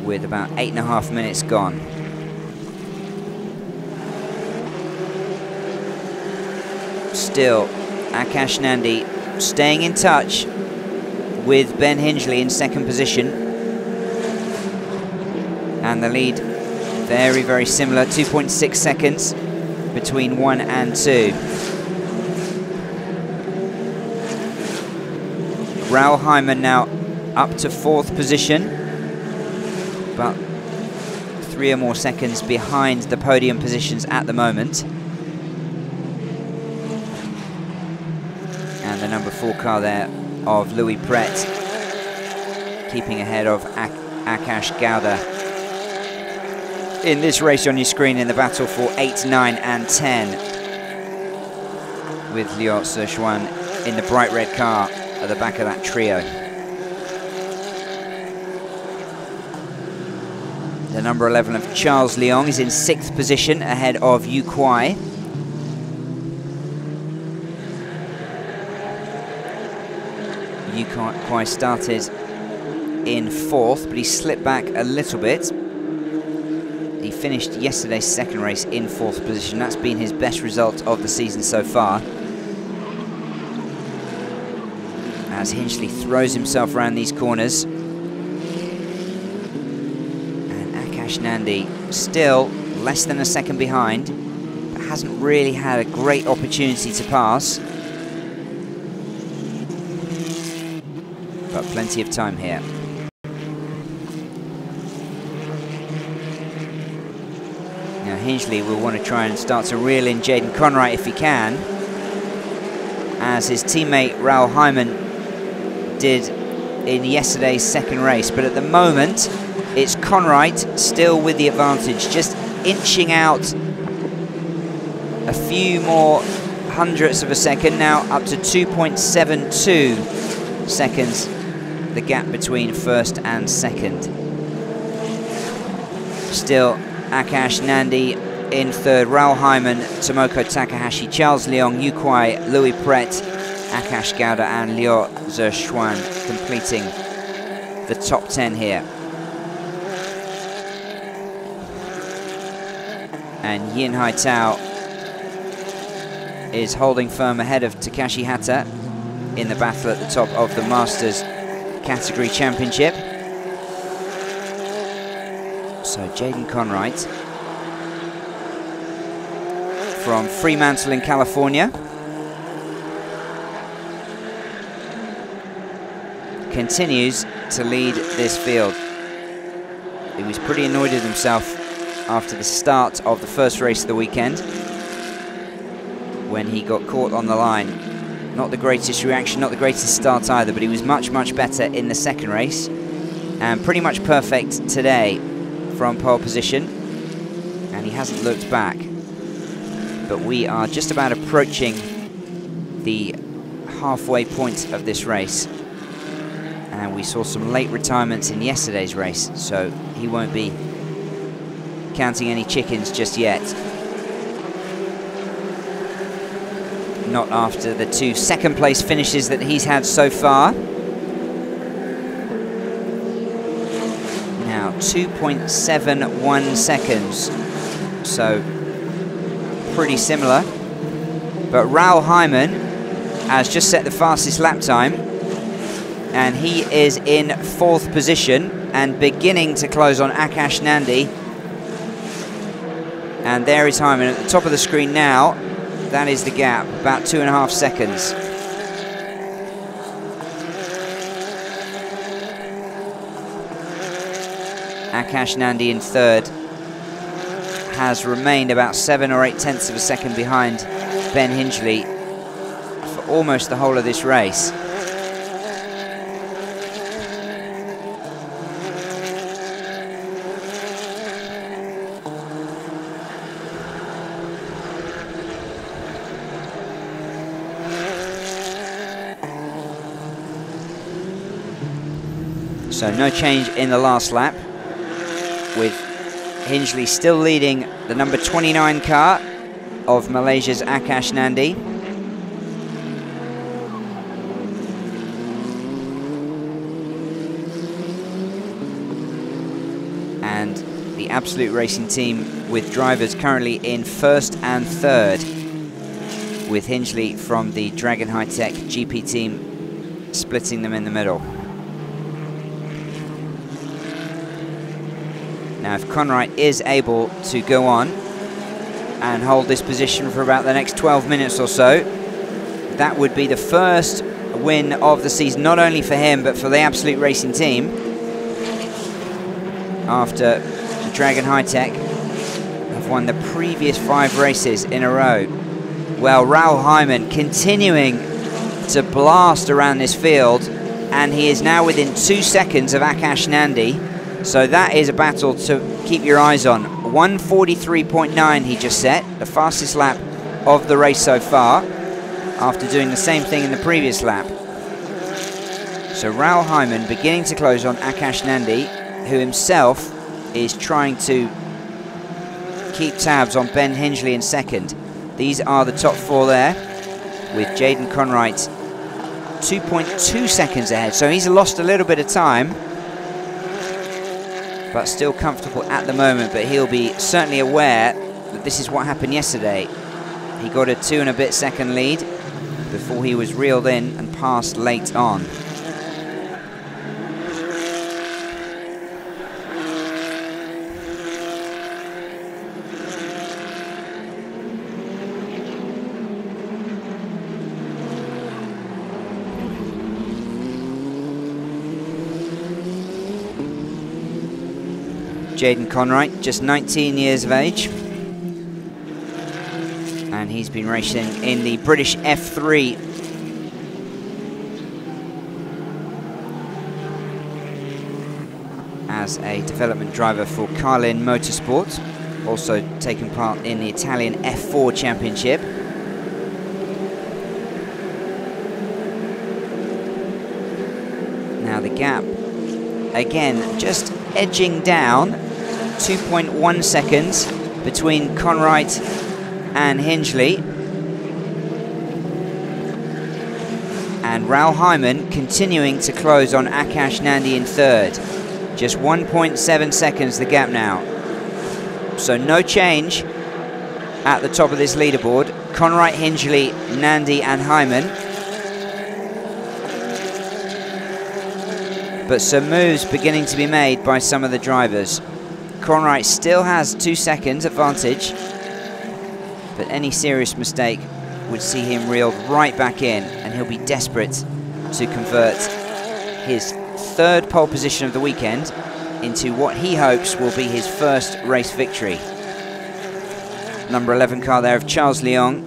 with about 8.5 minutes gone. Still, Akash Nandi staying in touch with Ben Hingley in second position. And the lead very, very similar, 2.6 seconds between 1 and 2. Raoul Hyman now up to 4th position, but 3 or more seconds behind the podium positions at the moment. And the number 4 car there of Louis Pret, keeping ahead of Akash Gowda. In this race on your screen, in the battle for 8, 9 and 10, with Lior Zhechuan in the bright red car at the back of that trio. The number 11 of Charles Leong is in 6th position ahead of Yu Kuai. Yu Kuai started in 4th, but he slipped back a little bit. He finished yesterday's second race in 4th position. That's been his best result of the season so far. As Hinchley throws himself around these corners. And Akash Nandi still less than a second behind, but hasn't really had a great opportunity to pass. But plenty of time here. Now Hinchley will want to try and start to reel in Jaden Conright if he can, as his teammate Raoul Hyman did in yesterday's second race. But at the moment, it's Conright still with the advantage, just inching out a few more hundredths of a second, now up to 2.72 seconds, the gap between first and second. Still Akash Nandi in 3rd, Raoul Hyman, Tomoko Takahashi, Charles Leong, Yu Kuai, Louis Pret, Akash Gowda and Lior Zhechuan completing the top 10 here. And Yin Haitao is holding firm ahead of Takashi Hata in the battle at the top of the Masters Category Championship. So Jaden Conright from Fremantle in California continues to lead this field. He was pretty annoyed with himself after the start of the first race of the weekend when he got caught on the line. Not the greatest reaction, not the greatest start either, but he was much, much better in the second race and pretty much perfect today from pole position, and he hasn't looked back. But we are just about approaching the halfway point of this race, and we saw some late retirements in yesterday's race, so he won't be counting any chickens just yet. Not after the 2 second place finishes that he's had so far. Now 2.71 seconds, so pretty similar. But Raoul Hyman has just set the fastest lap time, and he is in 4th position and beginning to close on Akash Nandi. And there is Hyman at the top of the screen now. That is the gap, about 2.5 seconds. Akash Nandi in 3rd has remained about 7 or 8 tenths of a second behind Ben Hingley for almost the whole of this race. So no change in the last lap, with Hingley still leading the number 29 car of Malaysia's Akash Nandi. and the Absolute Racing team with drivers currently in first and third, with Hingley from the Dragon High-Tech GP team splitting them in the middle. Now if Conright is able to go on and hold this position for about the next 12 minutes or so, that would be the first win of the season, not only for him but for the Absolute Racing team, after the Dragon High-Tech have won the previous 5 races in a row. Well, Raoul Hyman continuing to blast around this field, and he is now within 2 seconds of Akash Nandi, so that is a battle to keep your eyes on. 1:43.9 he just set, the fastest lap of the race so far, after doing the same thing in the previous lap. So Raoul Hyman beginning to close on Akash Nandi, who himself is trying to keep tabs on Ben Hingley in second. These are the top 4 there, with Jaden Conright 2.2 seconds ahead, so he's lost a little bit of time, but still comfortable at the moment. But he'll be certainly aware that this is what happened yesterday. He got a 2 and a bit second lead before he was reeled in and passed late on. Jaden Conright, just 19 years of age, and he's been racing in the British F3 as a development driver for Carlin Motorsport, also taking part in the Italian F4 Championship. Now the gap, again, just edging down, 2.1 seconds between Conright and Hingley. And Raoul Hyman continuing to close on Akash Nandi in third. Just 1.7 seconds the gap now. So no change at the top of this leaderboard. Conright, Hingley, Nandi and Hyman. But some moves beginning to be made by some of the drivers. Conright still has 2 seconds advantage, but any serious mistake would see him reeled right back in, and he'll be desperate to convert his 3rd pole position of the weekend into what he hopes will be his first race victory. Number 11 car there of Charles Leong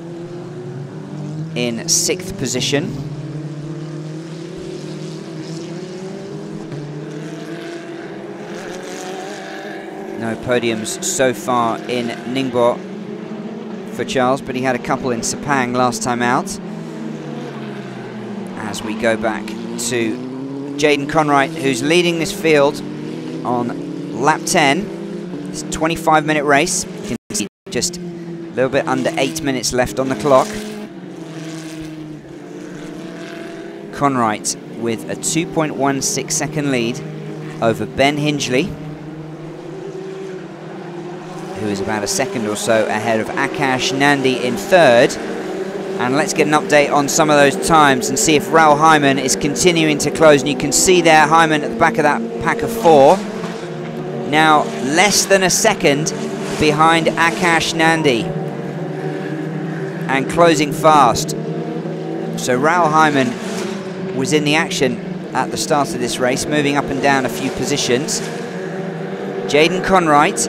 in 6th position. No podiums so far in Ningbo for Charles, but he had a couple in Sepang last time out. As we go back to Jaden Conright, who's leading this field on lap 10. It's a 25-minute race. You can see just a little bit under 8 minutes left on the clock. Conright with a 2.16 second lead over Ben Hingley, who is about a second or so ahead of Akash Nandi in third. And let's get an update on some of those times and see if Raoul Hyman is continuing to close. And you can see there Hyman at the back of that pack of 4. Now less than a second behind Akash Nandi and closing fast. So Raoul Hyman was in the action at the start of this race, moving up and down a few positions. Jaden Conright,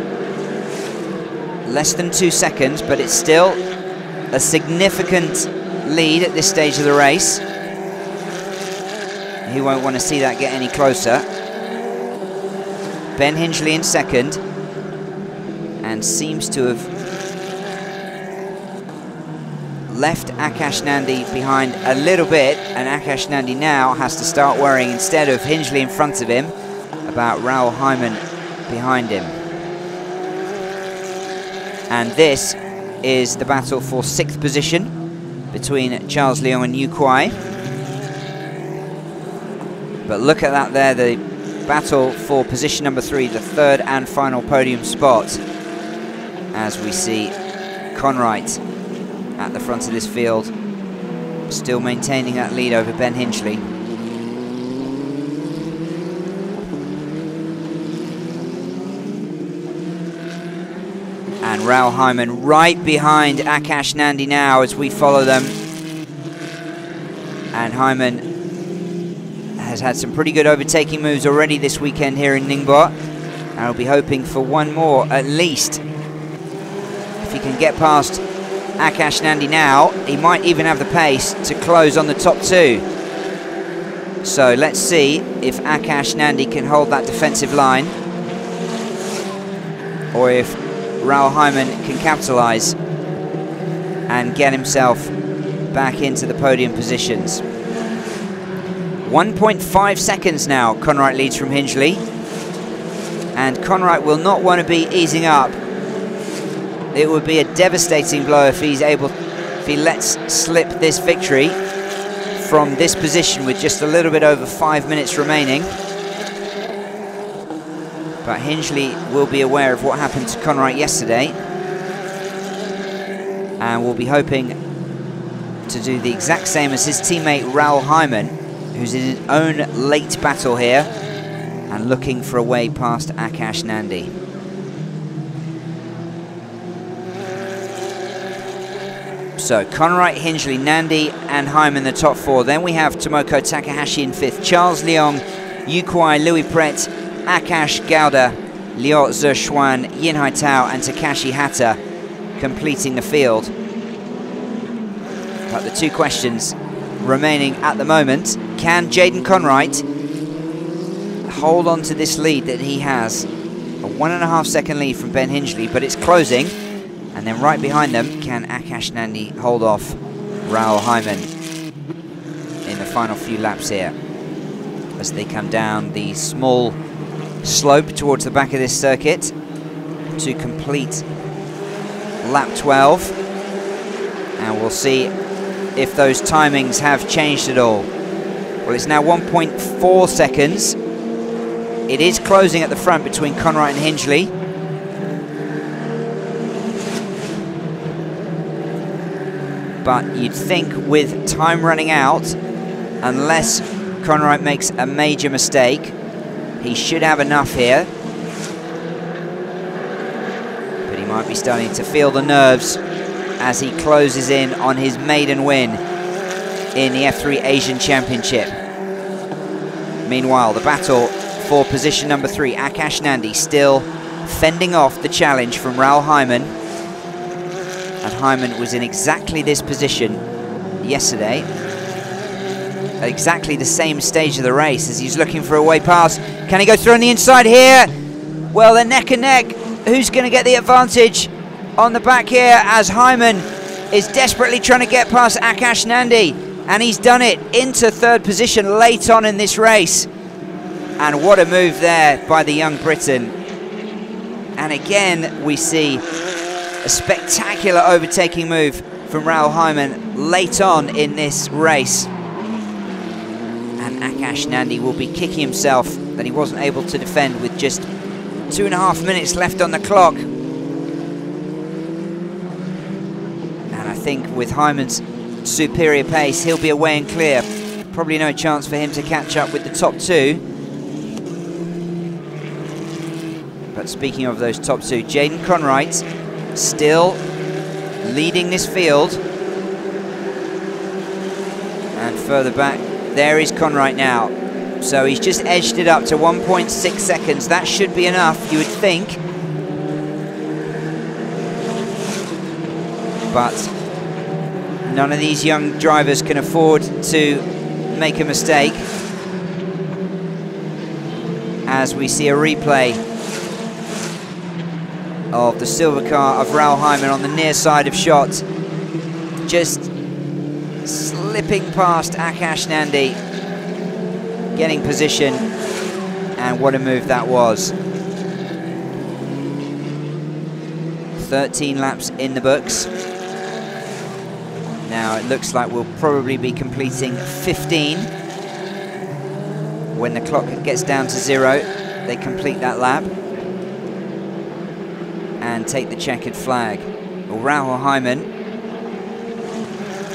less than 2 seconds, but it's still a significant lead at this stage of the race. He won't want to see that get any closer. Ben Hingley in second, and seems to have left Akash Nandi behind a little bit, and Akash Nandi now has to start worrying, instead of Hingley in front of him, about Raoul Hyman behind him. And this is the battle for 6th position between Charles Leong and Yu Kuai. But look at that there, the battle for position number 3, the third and final podium spot, as we see Conright at the front of this field, still maintaining that lead over Ben Hinchley. And Raoul Hyman right behind Akash Nandi now as we follow them. And Hyman has had some pretty good overtaking moves already this weekend here in Ningbo. And I'll be hoping for one more at least. If he can get past Akash Nandi now, he might even have the pace to close on the top 2. So let's see if Akash Nandi can hold that defensive line, or if Raoul Hyman can capitalise and get himself back into the podium positions. 1.5 seconds now, Conright leads from Hinchley. And Conright will not want to be easing up. It would be a devastating blow if he lets slip this victory from this position with just a little bit over 5 minutes remaining. But Hinchley will be aware of what happened to Conright yesterday, and will be hoping to do the exact same as his teammate Raoul Hyman, who's in his own late battle here and looking for a way past Akash Nandi. So Conright, Hinchley, Nandi and Hyman the top 4. Then we have Tomoko Takahashi in 5th, Charles Leong, Yu Kuai, Louis Pret, Akash Gowda, Liu Zexuan, Yin Haitao and Takashi Hata completing the field. But the 2 questions remaining at the moment: can Jaden Conright hold on to this lead that he has? A 1.5 second lead from Ben Hinchley, but it's closing. And then right behind them, can Akash Nandi hold off Raoul Hyman in the final few laps here, as they come down the small slope towards the back of this circuit to complete lap 12. And we'll see if those timings have changed at all. Well, it's now 1.4 seconds. It is closing at the front between Conright and Hinchley. But you'd think with time running out, unless Conright makes a major mistake, he should have enough here. But he might be starting to feel the nerves as he closes in on his maiden win in the F3 Asian Championship. Meanwhile, the battle for position number 3, Akash Nandi still fending off the challenge from Raoul Hyman. And Hyman was in exactly this position yesterday, at exactly the same stage of the race, as he's looking for a way past. Can he go through on the inside here? Well, they're neck and neck. Who's going to get the advantage on the back here, as Hyman is desperately trying to get past Akash Nandi, and he's done it into 3rd position late on in this race. And what a move there by the young Briton. And again, we see a spectacular overtaking move from Raoul Hyman late on in this race. And Akash Nandi will be kicking himself that he wasn't able to defend with just 2.5 minutes left on the clock. And I think with Hyman's superior pace, he'll be away and clear. Probably no chance for him to catch up with the top 2. But speaking of those top 2, Jaden Conright still leading this field. And further back, there is Conright now. So he's just edged it up to 1.6 seconds. That should be enough, you would think. But none of these young drivers can afford to make a mistake, as we see a replay of the silver car of Raoul Hyman on the near side of shot, just slipping past Akash Nandi, getting position, and what a move that was. 13 laps in the books. Now it looks like we'll probably be completing 15 When the clock gets down to 0, they complete that lap and take the checkered flag. Well, Rahul Hyman,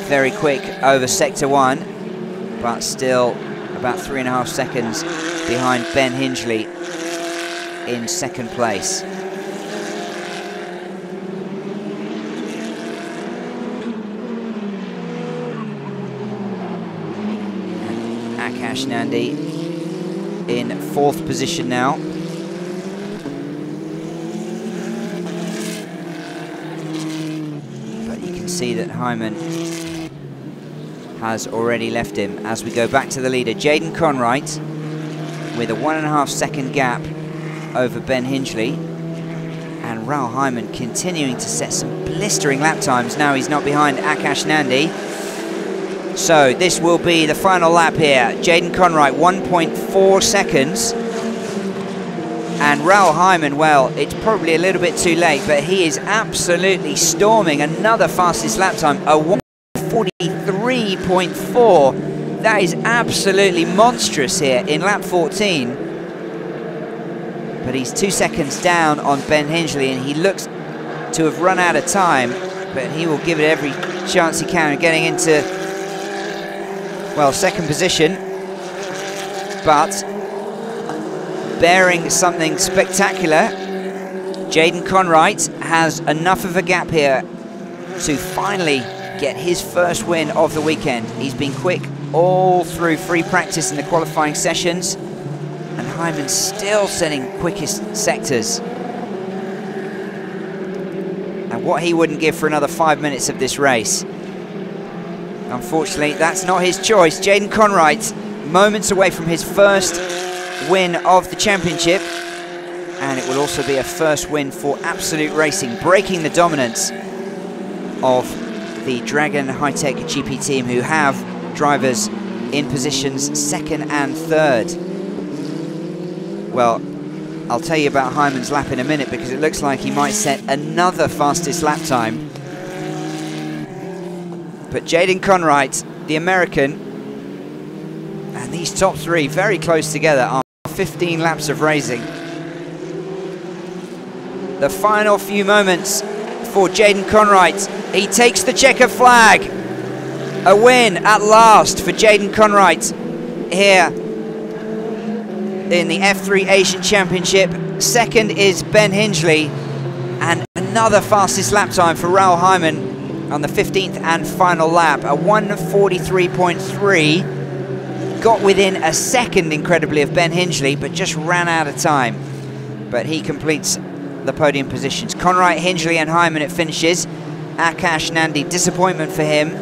very quick over sector 1, but still about 3.5 seconds behind Ben Hingley in second place. And Akash Nandi in 4th position now. But you can see that Hyman has already left him. As we go back to the leader, Jaden Conwright with a 1.5 second gap over Ben Hingley, and Rahul Hyman continuing to set some blistering lap times. Now he's not behind Akash Nandi. So this will be the final lap here. Jaden Conwright, 1.4 seconds. And Rahul Hyman, well, it's probably a little bit too late, but he is absolutely storming. Another fastest lap time, a 1:43.4. That is absolutely monstrous here in lap 14. But he's 2 seconds down on Ben Hingley, and he looks to have run out of time, but he will give it every chance he can of getting into, well, second position. But bearing something spectacular, Jaden Conwright has enough of a gap here to finally get his first win of the weekend. He's been quick all through free practice in the qualifying sessions, and Hyman's still setting quickest sectors. And what he wouldn't give for another 5 minutes of this race. Unfortunately, that's not his choice. Jaden Conwright, moments away from his first win of the championship, and it will also be a first win for Absolute Racing, breaking the dominance of the Dragon High-Tech GP team, who have drivers in positions 2nd and 3rd. Well, I'll tell you about Hyman's lap in a minute, because it looks like he might set another fastest lap time. But Jaden Conwright, the American, and these top 3 very close together after 15 laps of racing. The final few moments for Jaden Conwright. He takes the checker flag. A win at last for Jaden Conwright here in the F3 Asian Championship. Second is Ben Hingley, and another fastest lap time for Rahul Hyman on the 15th and final lap, a 1:43.3. Got within a second, incredibly, of Ben Hingley, but just ran out of time. But he completes the podium positions. Conwright, Hingley and Hyman at finishes. Akash Nandi, disappointment for him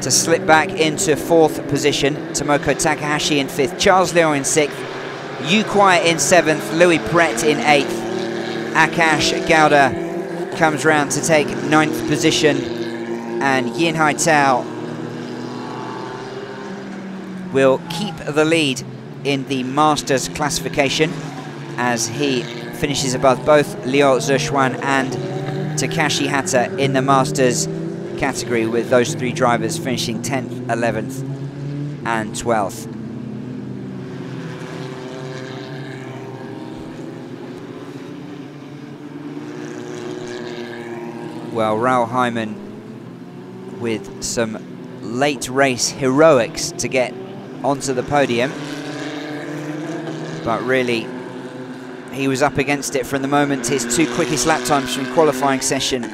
to slip back into 4th position. Tomoko Takahashi in 5th. Charles Leon in 6th. Yu Kwai in 7th. Louis Brett in 8th. Akash Gowda comes round to take 9th position. And Yin Hai Tao will keep the lead in the Masters classification as he finishes above both Liu Zexuan and Takashi Hata in the Masters category, with those 3 drivers finishing 10th, 11th and 12th. Well, Rahul Hyman with some late race heroics to get onto the podium, but really he was up against it from the moment his 2 quickest lap times from qualifying session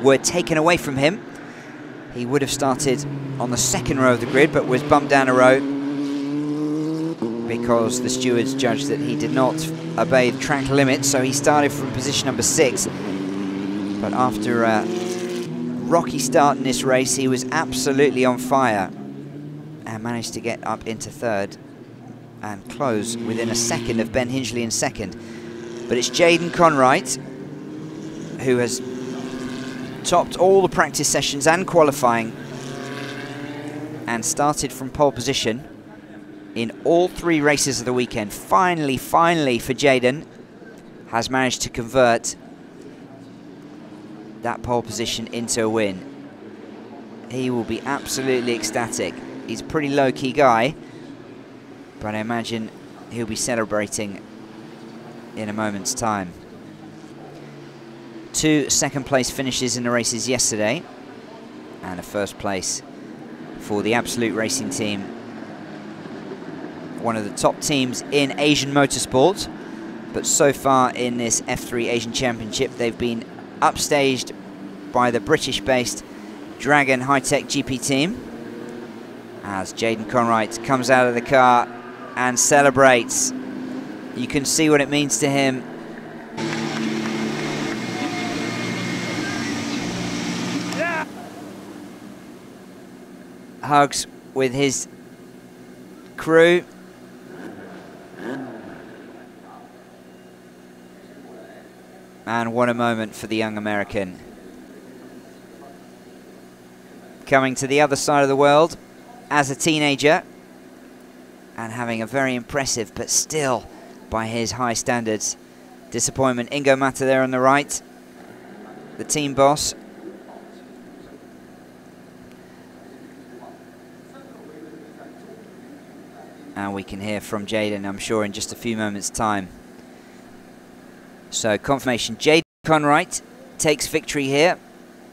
were taken away from him. He would have started on the 2nd row of the grid, but was bumped down a row because the stewards judged that he did not obey the track limit, so he started from position number 6. But after a rocky start in this race, he was absolutely on fire and managed to get up into 3rd and close within a second of Ben Hingley in 2nd. But it's Jaden Conwright who has topped all the practice sessions and qualifying and started from pole position in all 3 races of the weekend. Finally for Jaden, has managed to convert that pole position into a win. He will be absolutely ecstatic. He's a pretty low-key guy, but I imagine he'll be celebrating in a moment's time. 2 second-place finishes in the races yesterday, and a first place for the Absolute Racing team, one of the top teams in Asian motorsport. But so far in this F3 Asian Championship, they've been upstaged by the British-based Dragon High-Tech GP team, as Jaden Conwright comes out of the car and celebrates. You can see what it means to him. Yeah. Hugs with his crew. And what a moment for the young American. Coming to the other side of the world as a teenager and having a very impressive, but still, by his high standards, disappointment. Ingo Mata there on the right, the team boss. And we can hear from Jaden, I'm sure, in just a few moments' time. So confirmation, Jaden Conwright takes victory here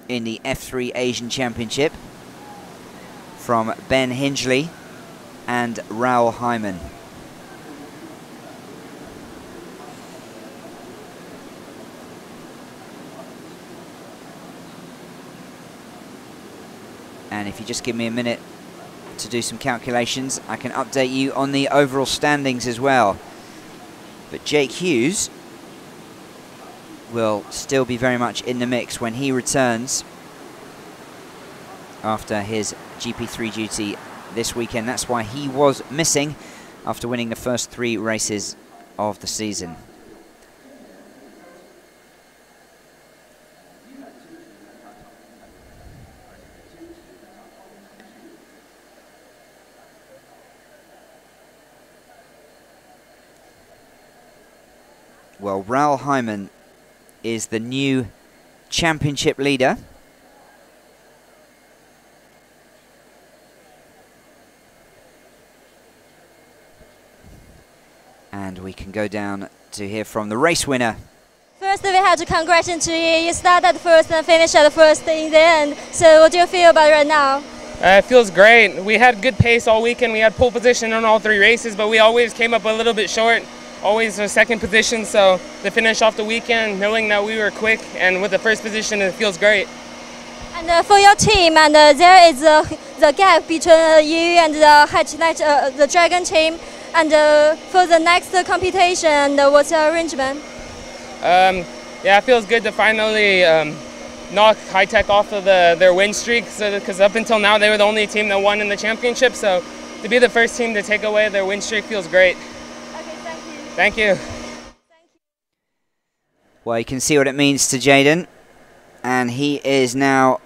in the F3 Asian Championship from Ben Hingley and Raoul Hyman. And if you just give me a minute to do some calculations, I can update you on the overall standings as well. But Jake Hughes will still be very much in the mix when he returns after his GP3 duty this weekend. That's why he was missing after winning the first 3 races of the season. Well, Raoul Hyman is the new championship leader. And we can go down to hear from the race winner. First, we have to congratulate you. You started first and finished at first in the end. So what do you feel about it right now? It feels great. We had good pace all weekend. We had pole position on all 3 races, but we always came up a little bit short. Always a second position, so to finish off the weekend, knowing that we were quick and with the first position, it feels great. And for your team, and there is the gap between you and the Dragon team. And for the next competition, what's your arrangement? Yeah, it feels good to finally knock High-Tech off of their win streak, because up until now they were the only team that won in the championship. So to be the first team to take away their win streak feels great. Thank you. Well, you can see what it means to Jaden, and he is now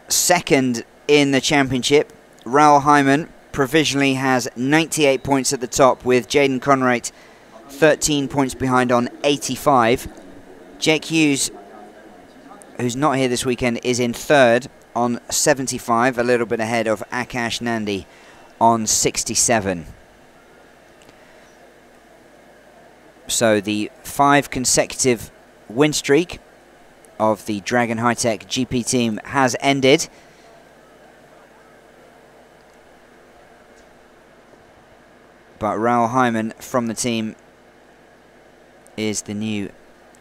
second in the championship. Raoul Hyman provisionally has 98 points at the top, with Jaden Conwright 13 points behind on 85. Jake Hughes, who's not here this weekend, is in third on 75, a little bit ahead of Akash Nandi on 67. So the 5 consecutive win streak of the Dragon High-Tech GP team has ended. But Raoul Hyman from the team is the new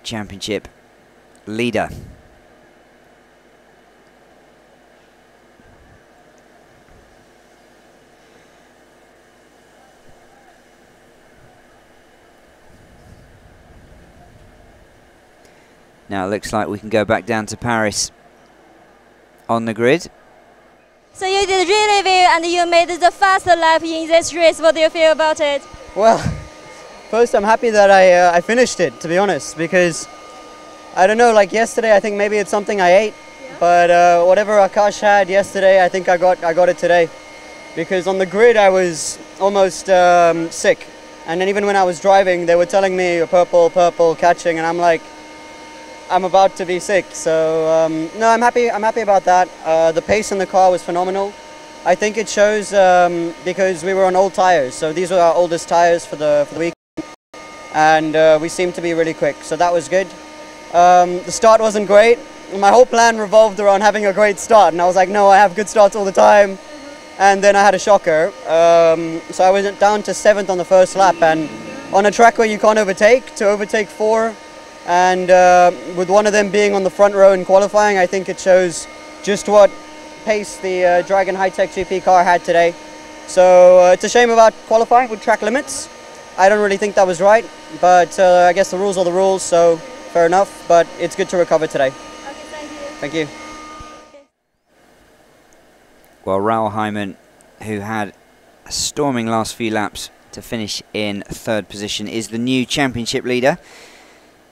championship leader. Now it looks like we can go back down to Paris on the grid. So you did really well and you made the fast lap in this race. What do you feel about it? Well, first I'm happy that I finished it, to be honest, because I don't know, like yesterday I think maybe it's something I ate, but whatever Akash had yesterday, I think I got it today. Because on the grid I was almost sick, and then even when I was driving they were telling me purple, purple, catching, and I'm like, I'm about to be sick. So no, I'm happy about that. The pace in the car was phenomenal. I think it shows because we were on old tires. So these were our oldest tires for the week, and we seemed to be really quick. So that was good. The start wasn't great. My whole plan revolved around having a great start, and I was like, no, I have good starts all the time. And then I had a shocker. So I went down to 7th on the first lap, and on a track where you can't overtake, to overtake 4, and with one of them being on the front row in qualifying, I think it shows just what pace the Dragon High-Tech GP car had today. So it's a shame about qualifying with track limits. I don't really think that was right, but I guess the rules are the rules, so fair enough, but it's good to recover today. Okay, thank you. Well, Raoul Hyman, who had a storming last few laps to finish in 3rd position, is the new championship leader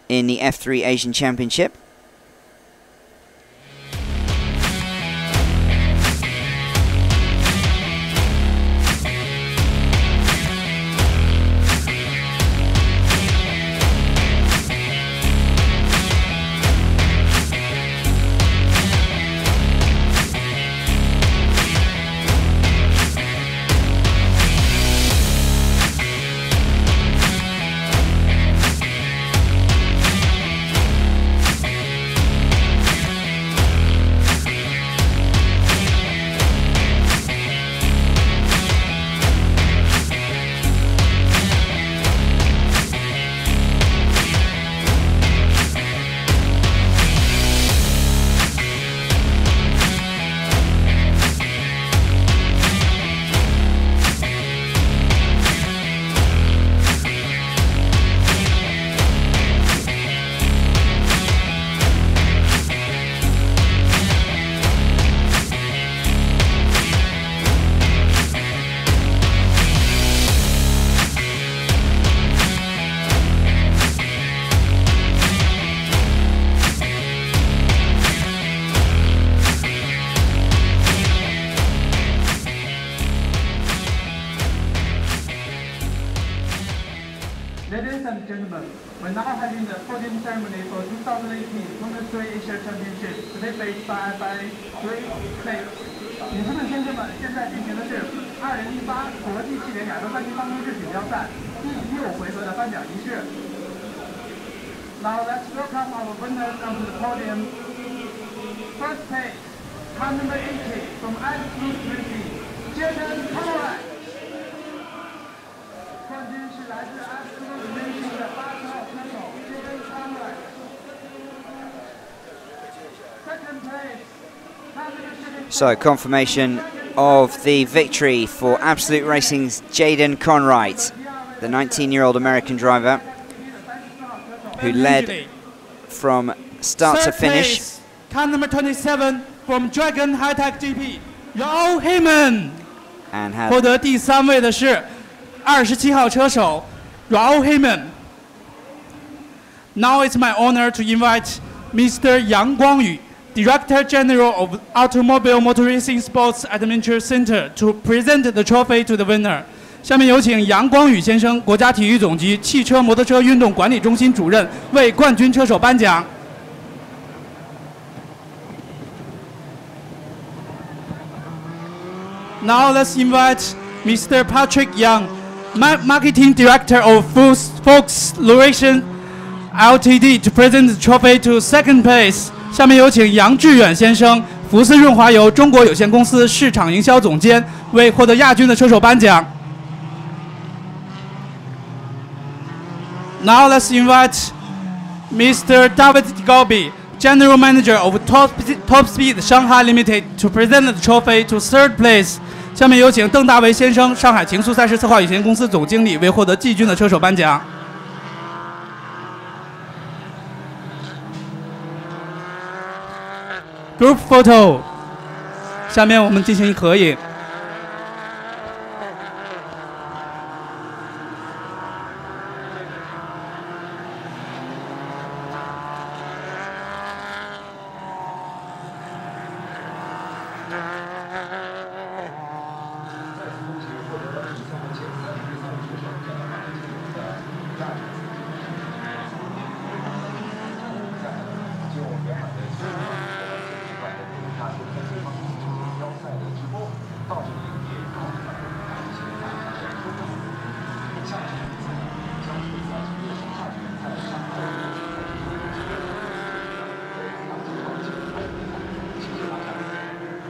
in the F3 Asian Championship. Ladies and gentlemen, we're now having the podium ceremony for 2018 Formula 3 Asia Championship, today based by 3 states. 女士们、先生们，现在进行的是2018国际汽联亚洲3级方程式锦标赛第6回合的颁奖仪式。Now let's welcome our winners onto the podium. First place, car number 80 from Absolute Racing, Jaden Conrad. 冠军是来自 Absolute Racing 的80号车手 Jaden Conrad. Second place. So, confirmation of the victory for Absolute Racing's Jaden Conrad, the 19-year-old American driver who led from start to finish. Car number 27 from Dragon High-Tech GP, Raoul Hyman. And had 获得第3位的是27号车手 Raoul Hyman. Now it's my honor to invite Mr. Yang Guangyu, Director General of Automobile Motor Racing Sports Administration Center, to present the trophy to the winner. 下面有请杨光宇先生，国家体育总局汽车摩托车运动管理中心主任，为冠军车手颁奖。Now let's invite Mr. Patrick Young, Marketing Director of Volkswagen Ltd, to present the trophy to second place. 下面有请杨志远先生，福斯润滑油中国有限公司市场营销总监，为获得亚军的车手颁奖。Now let's invite Mr. David Gobi, General Manager of Top Speed Shanghai Limited, to present the trophy to third place. 下面有请邓大为先生，上海情速赛事策划有限公司总经理，为获得季军的车手颁奖。Group photo， 下面我们进行合影。到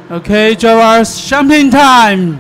Okay, drivers, champagne time.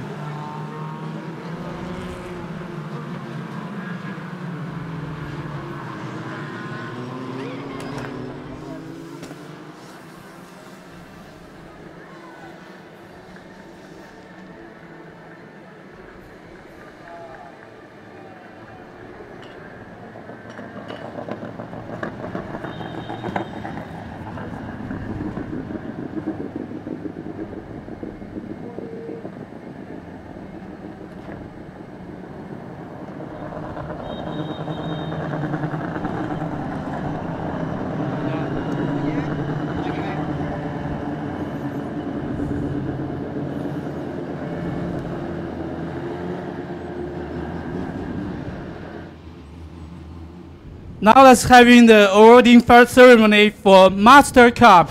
Now let's having the awarding ceremony for Master Cup.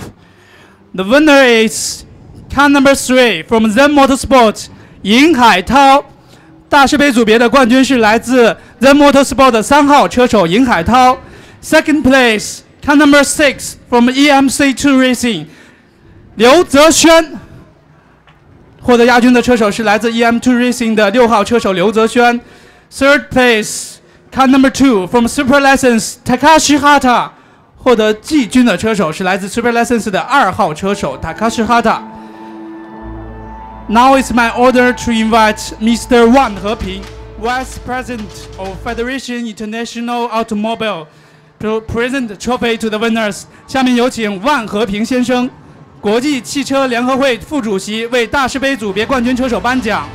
The winner is car number 3 from Zen Motorsport, 尹海涛。大师杯组别的冠军是来自 Zen Motorsport 的3号车手尹海涛。Second place, car number 6 from EMC2 Racing, 刘泽轩。获得亚军的车手是来自 EM2 Racing 的6号车手刘泽轩。Third place, car number 2 from Super License, Takashi Hata。获得季军的车手是来自 Super License 的2号车手 Takashi Hata。Now it's my honor to invite Mr. Wan Heping, Vice President of Federation International Automobile, to present the trophy to the winners. 下面有请万和平先生，国际汽车联合会副主席，为大师杯组别冠军车手颁奖。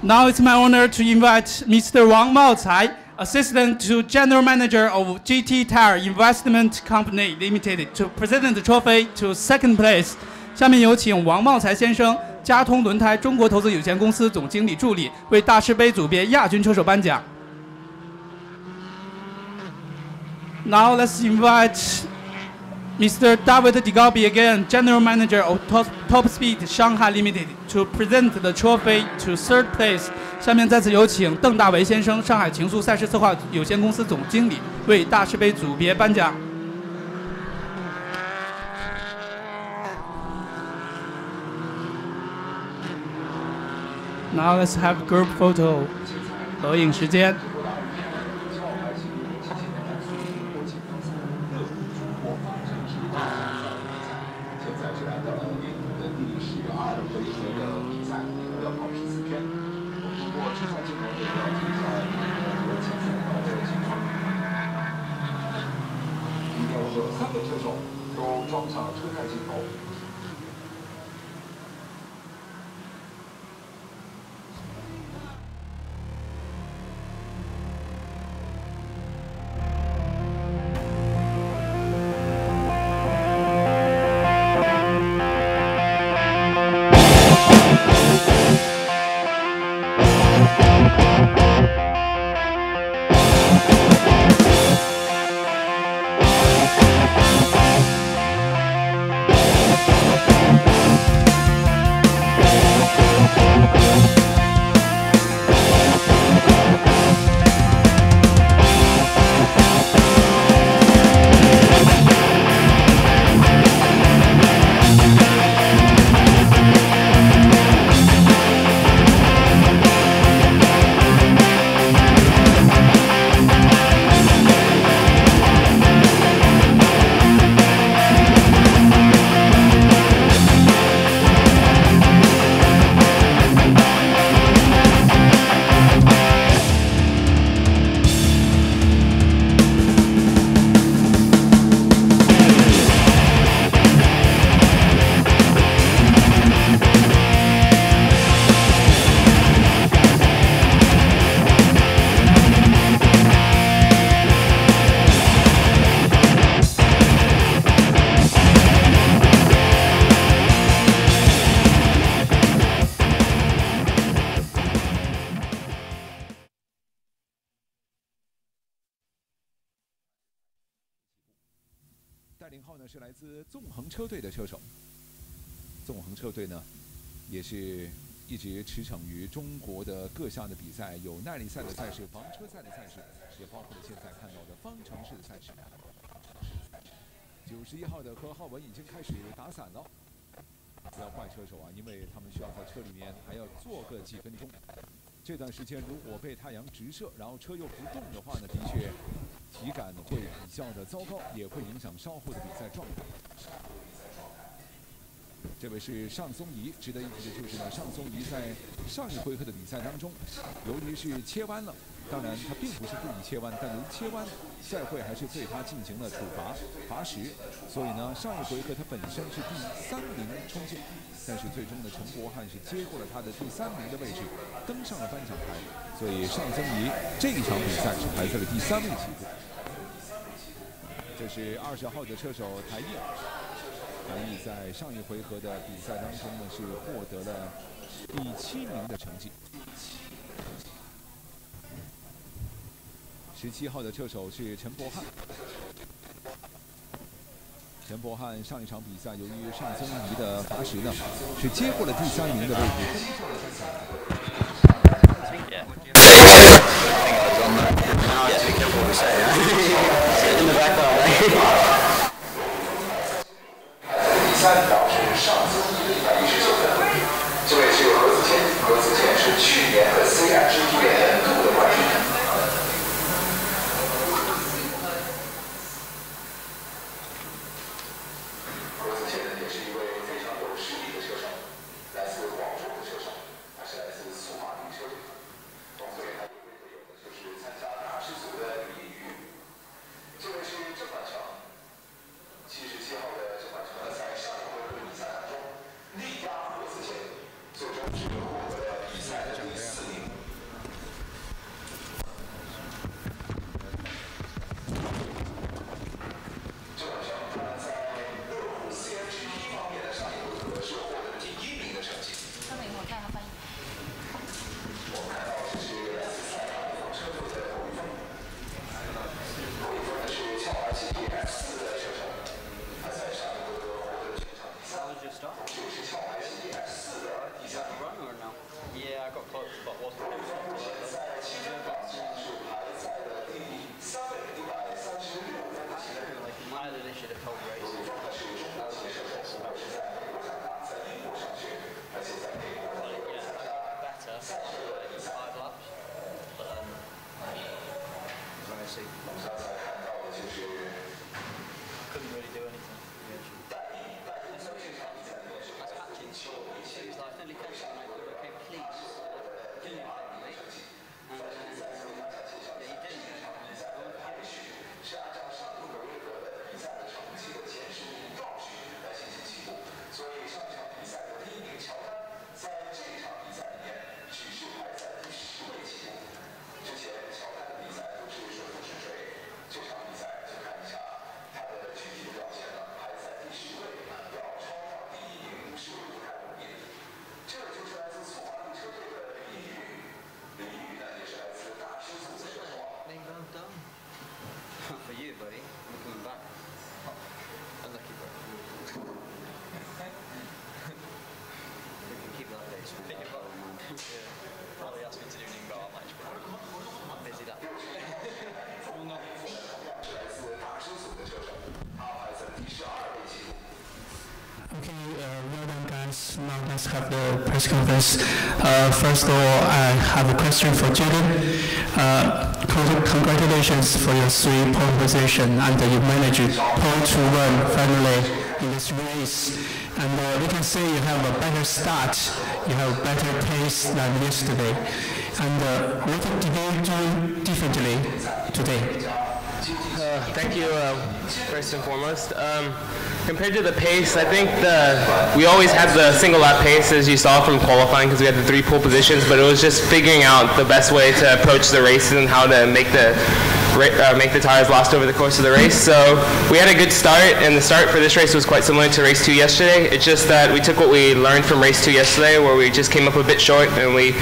Now it's my honor to invite Mr. Wang Maocai, Assistant to General Manager of GT Tire Investment Company Limited, to present the trophy to second place. 下面有请王茂才先生，嘉通轮胎中国投资有限公司总经理助理，为大师杯组别亚军车手颁奖。Now let's invite Mr. David Digabi again, General Manager of Top Speed Shanghai Limited, to present the trophy to third place. 下面再次有请邓大为先生，上海情速赛事策划有限公司总经理，为大师杯组别颁奖。Now let's have group photo. 合影时间。3位车手都装上了车载镜头。带领号呢是来自纵横车队的车手，纵横车队呢也是一直驰骋于中国的各项的比赛，有耐力赛的赛事、房车赛的赛事，也包括了现在看到的方程式的赛事。91号的何浩文已经开始打伞了，不要怪车手啊，因为他们需要在车里面还要坐个几分钟。这段时间如果被太阳直射，然后车又不动的话呢，的确体感会比较的糟糕，也会影响稍后的比赛状态。这位是尚松怡，值得一提的就是呢，尚松怡在上一回合的比赛当中，由于是切弯了，当然他并不是故意切弯，但由于切弯，赛会还是对他进行了处罚，罚时，所以呢，上一回合他本身是第3名冲线，但是最终呢，陈柏翰是接过了他的第3名的位置，登上了颁奖台，所以尚松怡这一场比赛是排在了第3位起步。这是20号的车手台艺。台艺在上一回合的比赛当中呢，是获得了第7名的成绩。17号的车手是陈柏翰。陈柏翰上一场比赛由于尚松怡的罚时呢，是接过了第3名的位置，导致尚松怡119分。这位是何子谦，何子谦是去年的 CIGP 年度的冠军。何子谦也是一位非常有实力的车手，来自广州的车手，他是来自速马力车队。同岁他也会有的就是参加大师组的李宇，这位是郑万成。77号的郑万成在上一回合比赛当中力压何子谦，最终是获得了比赛的第4名。郑万成他在乐虎 CIGP 方面的上一回合是获得了第1名的成绩。我们看到这是来自塞纳房车队的侯一峰，侯一峰呢是乔尔奇 F4的车手。他在上一回合获得了全场第3，这是乔海奇 F4的第3名。在积分榜上是排在了第3位，136分的积分。有一方呢是中国籍车手，不管是在美国长大，在英国上学，而且在美国呢也参加赛车的比赛。我们刚才看到的就是戴毅在这场比赛里面是排在第9位起步，为上一回合他是获得了第2名的成绩。在这里再次为大家介绍一下这场比赛的排序是按照上一回合的比赛的成绩的前10名倒序来进行起步，所以上一场比赛的第1名乔丹在这场比赛里面只是排在第10位起步。之前乔丹的比赛都是顺风顺水，这场比赛就看一下他的具体的表现了，排在第10位，要超上第1名是不太容易的。这就是来自速马力车队的李宇，李宇呢也是来自大师组的车手。For you, buddy. I'm coming back. Unlucky, bro. We can keep that pace. Probably asked me to do Ningbo. I'm like, I'm busy that. 是来自大师组的车手，他排在第12位起步。Okay, well done guys. Now let's have the press conference. First of all, I have a question for Jaden. Congratulations for your 3 pole position and you managed pole to run finally in this race. And we can say you have a better start, you have better pace than yesterday. And what did you do differently today? Thank you, first and foremost. Compared to the pace, I think we always had the single lap pace, as you saw from qualifying, because we had the 3 pole positions, but it was just figuring out the best way to approach the races and how to make the tires last over the course of the race. So we had a good start, and the start for this race was quite similar to race 2 yesterday. It's just that we took what we learned from race 2 yesterday, where we just came up a bit short, and we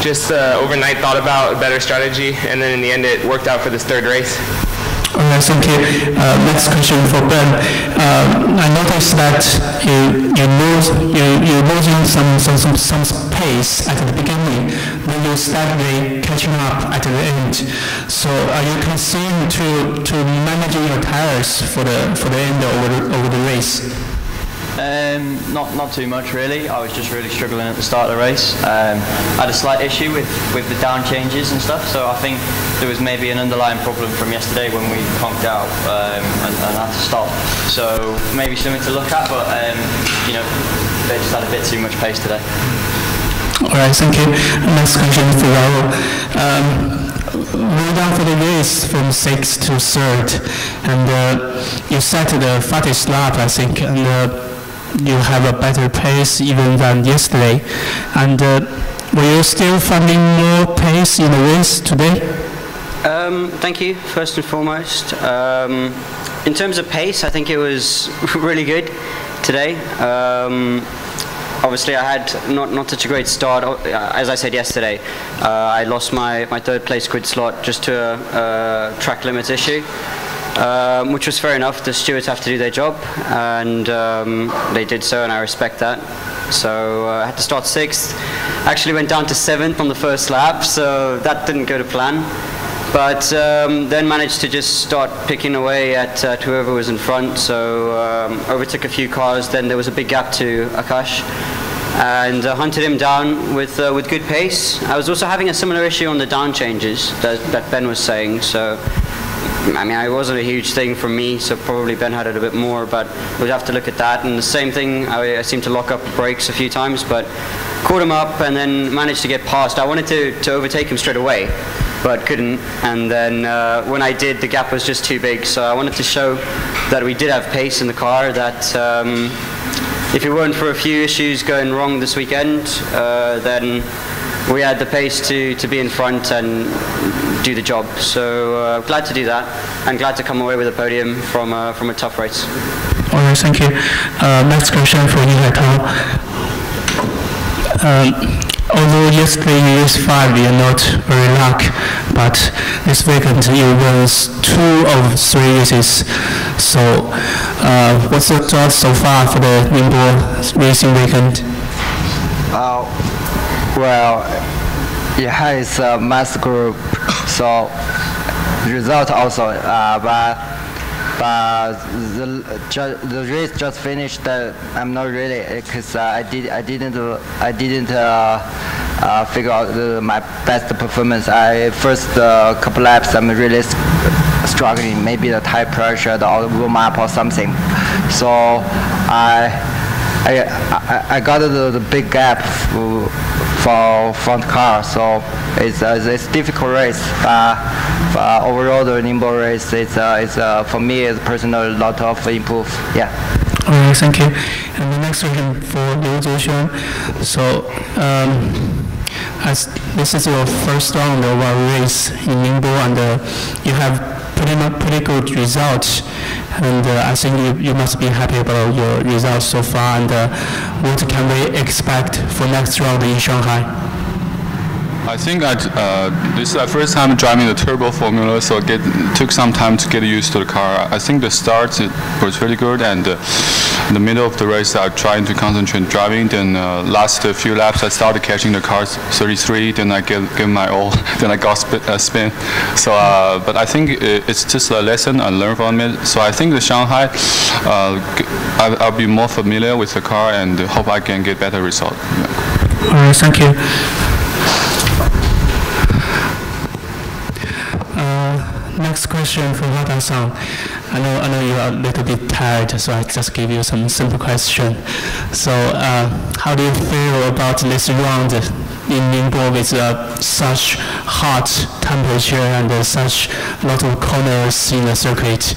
just overnight thought about a better strategy, and then in the end it worked out for this 3rd race. Alright, thank you. Next question for Ben. I noticed that you're losing some pace at the beginning, then you steadily catching up at the end. So are you concerned to managing your tires for the end over the race? Not too much really. I was just really struggling at the start of the race. I had a slight issue with the down changes and stuff, so I think there was maybe an underlying problem from yesterday when we conked out and had to stop. So maybe something to look at, but you know, they just had a bit too much pace today. All right, thank you. Next question for Raul. We're down for the race from 6th to 3rd, and you set the fastest lap, I think, and you have a better pace even than yesterday. And were you still finding more pace in the race today? Thank you, first and foremost. In terms of pace, I think it was really good today. Obviously, I had not such a great start. As I said yesterday, I lost my third place grid slot just to a track limits issue, which was fair enough. The stewards have to do their job, and they did so, and I respect that. So I had to start 6th. Actually went down to 7th on the first lap, so that didn't go to plan. But then managed to just start picking away at whoever was in front. So overtook a few cars. Then there was a big gap to Akash, and hunted him down with good pace. I was also having a similar issue on the down changes that Ben was saying. So I mean, it wasn't a huge thing for me. So probably Ben had it a bit more, but we'd have to look at that. And the same thing, I seemed to lock up the brakes a few times, but caught him up and then managed to get past. I wanted to overtake him straight away, but couldn't, and then when I did, the gap was just too big. So I wanted to show that we did have pace in the car, that if it weren't for a few issues going wrong this weekend, then we had the pace to be in front and do the job. So glad to do that, and glad to come away with a podium from a tough race. All right, thank you. Next question for you, Haitou. Although yesterday in race 5 you're not very lucky, but this weekend you won 2 of 3 races. So what's your thoughts so far for the Ningbo racing weekend? Well, yeah, it's a mass group, so result also, but the race just finished. I'm not really, because I didn't figure out my best performance. First couple laps I'm really struggling. Maybe the tire pressure, the warm up or something. So I got the big gap for front car. So it's a difficult race. But overall, the Ningbo race, it's for me, it's personal, a lot of improve. Yeah. All right, thank you. And the next question for Liu Zuxian. So, as this is your first round of a race in Ningbo, and you have pretty good results, and I think you must be happy about your results so far. And what can we expect for next round in Shanghai? I think this is the first time driving the turbo formula, so it took some time to get used to the car. I think the start was really good, and in the middle of the race I tried to concentrate driving. Then last few laps I started catching the cars 33, then I gave my all, then I got spin. So, but I think it's just a lesson I learned from it. So I think the Shanghai, I'll be more familiar with the car and hope I can get better result. Yeah. All right, thank you. Next question from Hata-san. I know you are a little bit tired, so I just give you some simple question. So, how do you feel about this round in Ningbo with such hot temperature and such lot of corners in the circuit?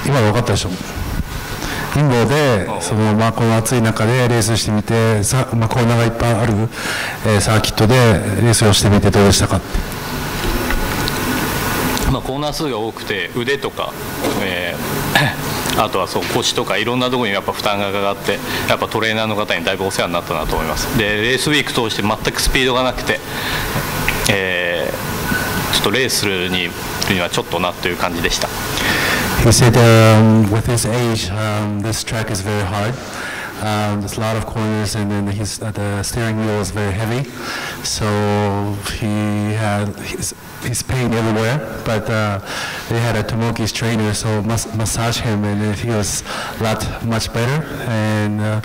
今は分かったでしょ。貧乏でこの暑い中でレースしてみて、コーナーがいっぱいある、サーキットでレースをしてみてどうでしたか。コーナー数が多くて腕とか、あとは腰とかいろんなところにやっぱ負担がかかって、やっぱトレーナーの方にだいぶお世話になったなと思います。でレースウィーク通して全くスピードがなくて、ちょっとレースするにはちょっとなという感じでした。He said with his age, this track is very hard. There's a lot of corners, and then the steering wheel is very heavy, so he had his pain everywhere. But they had a Tomoki's trainer, so massage him, and he was much better, and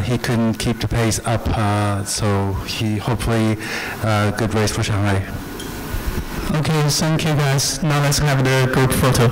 he couldn't keep the pace up. So he hopefully good race for Shanghai. Okay, thank you guys. Now let's have the group photo.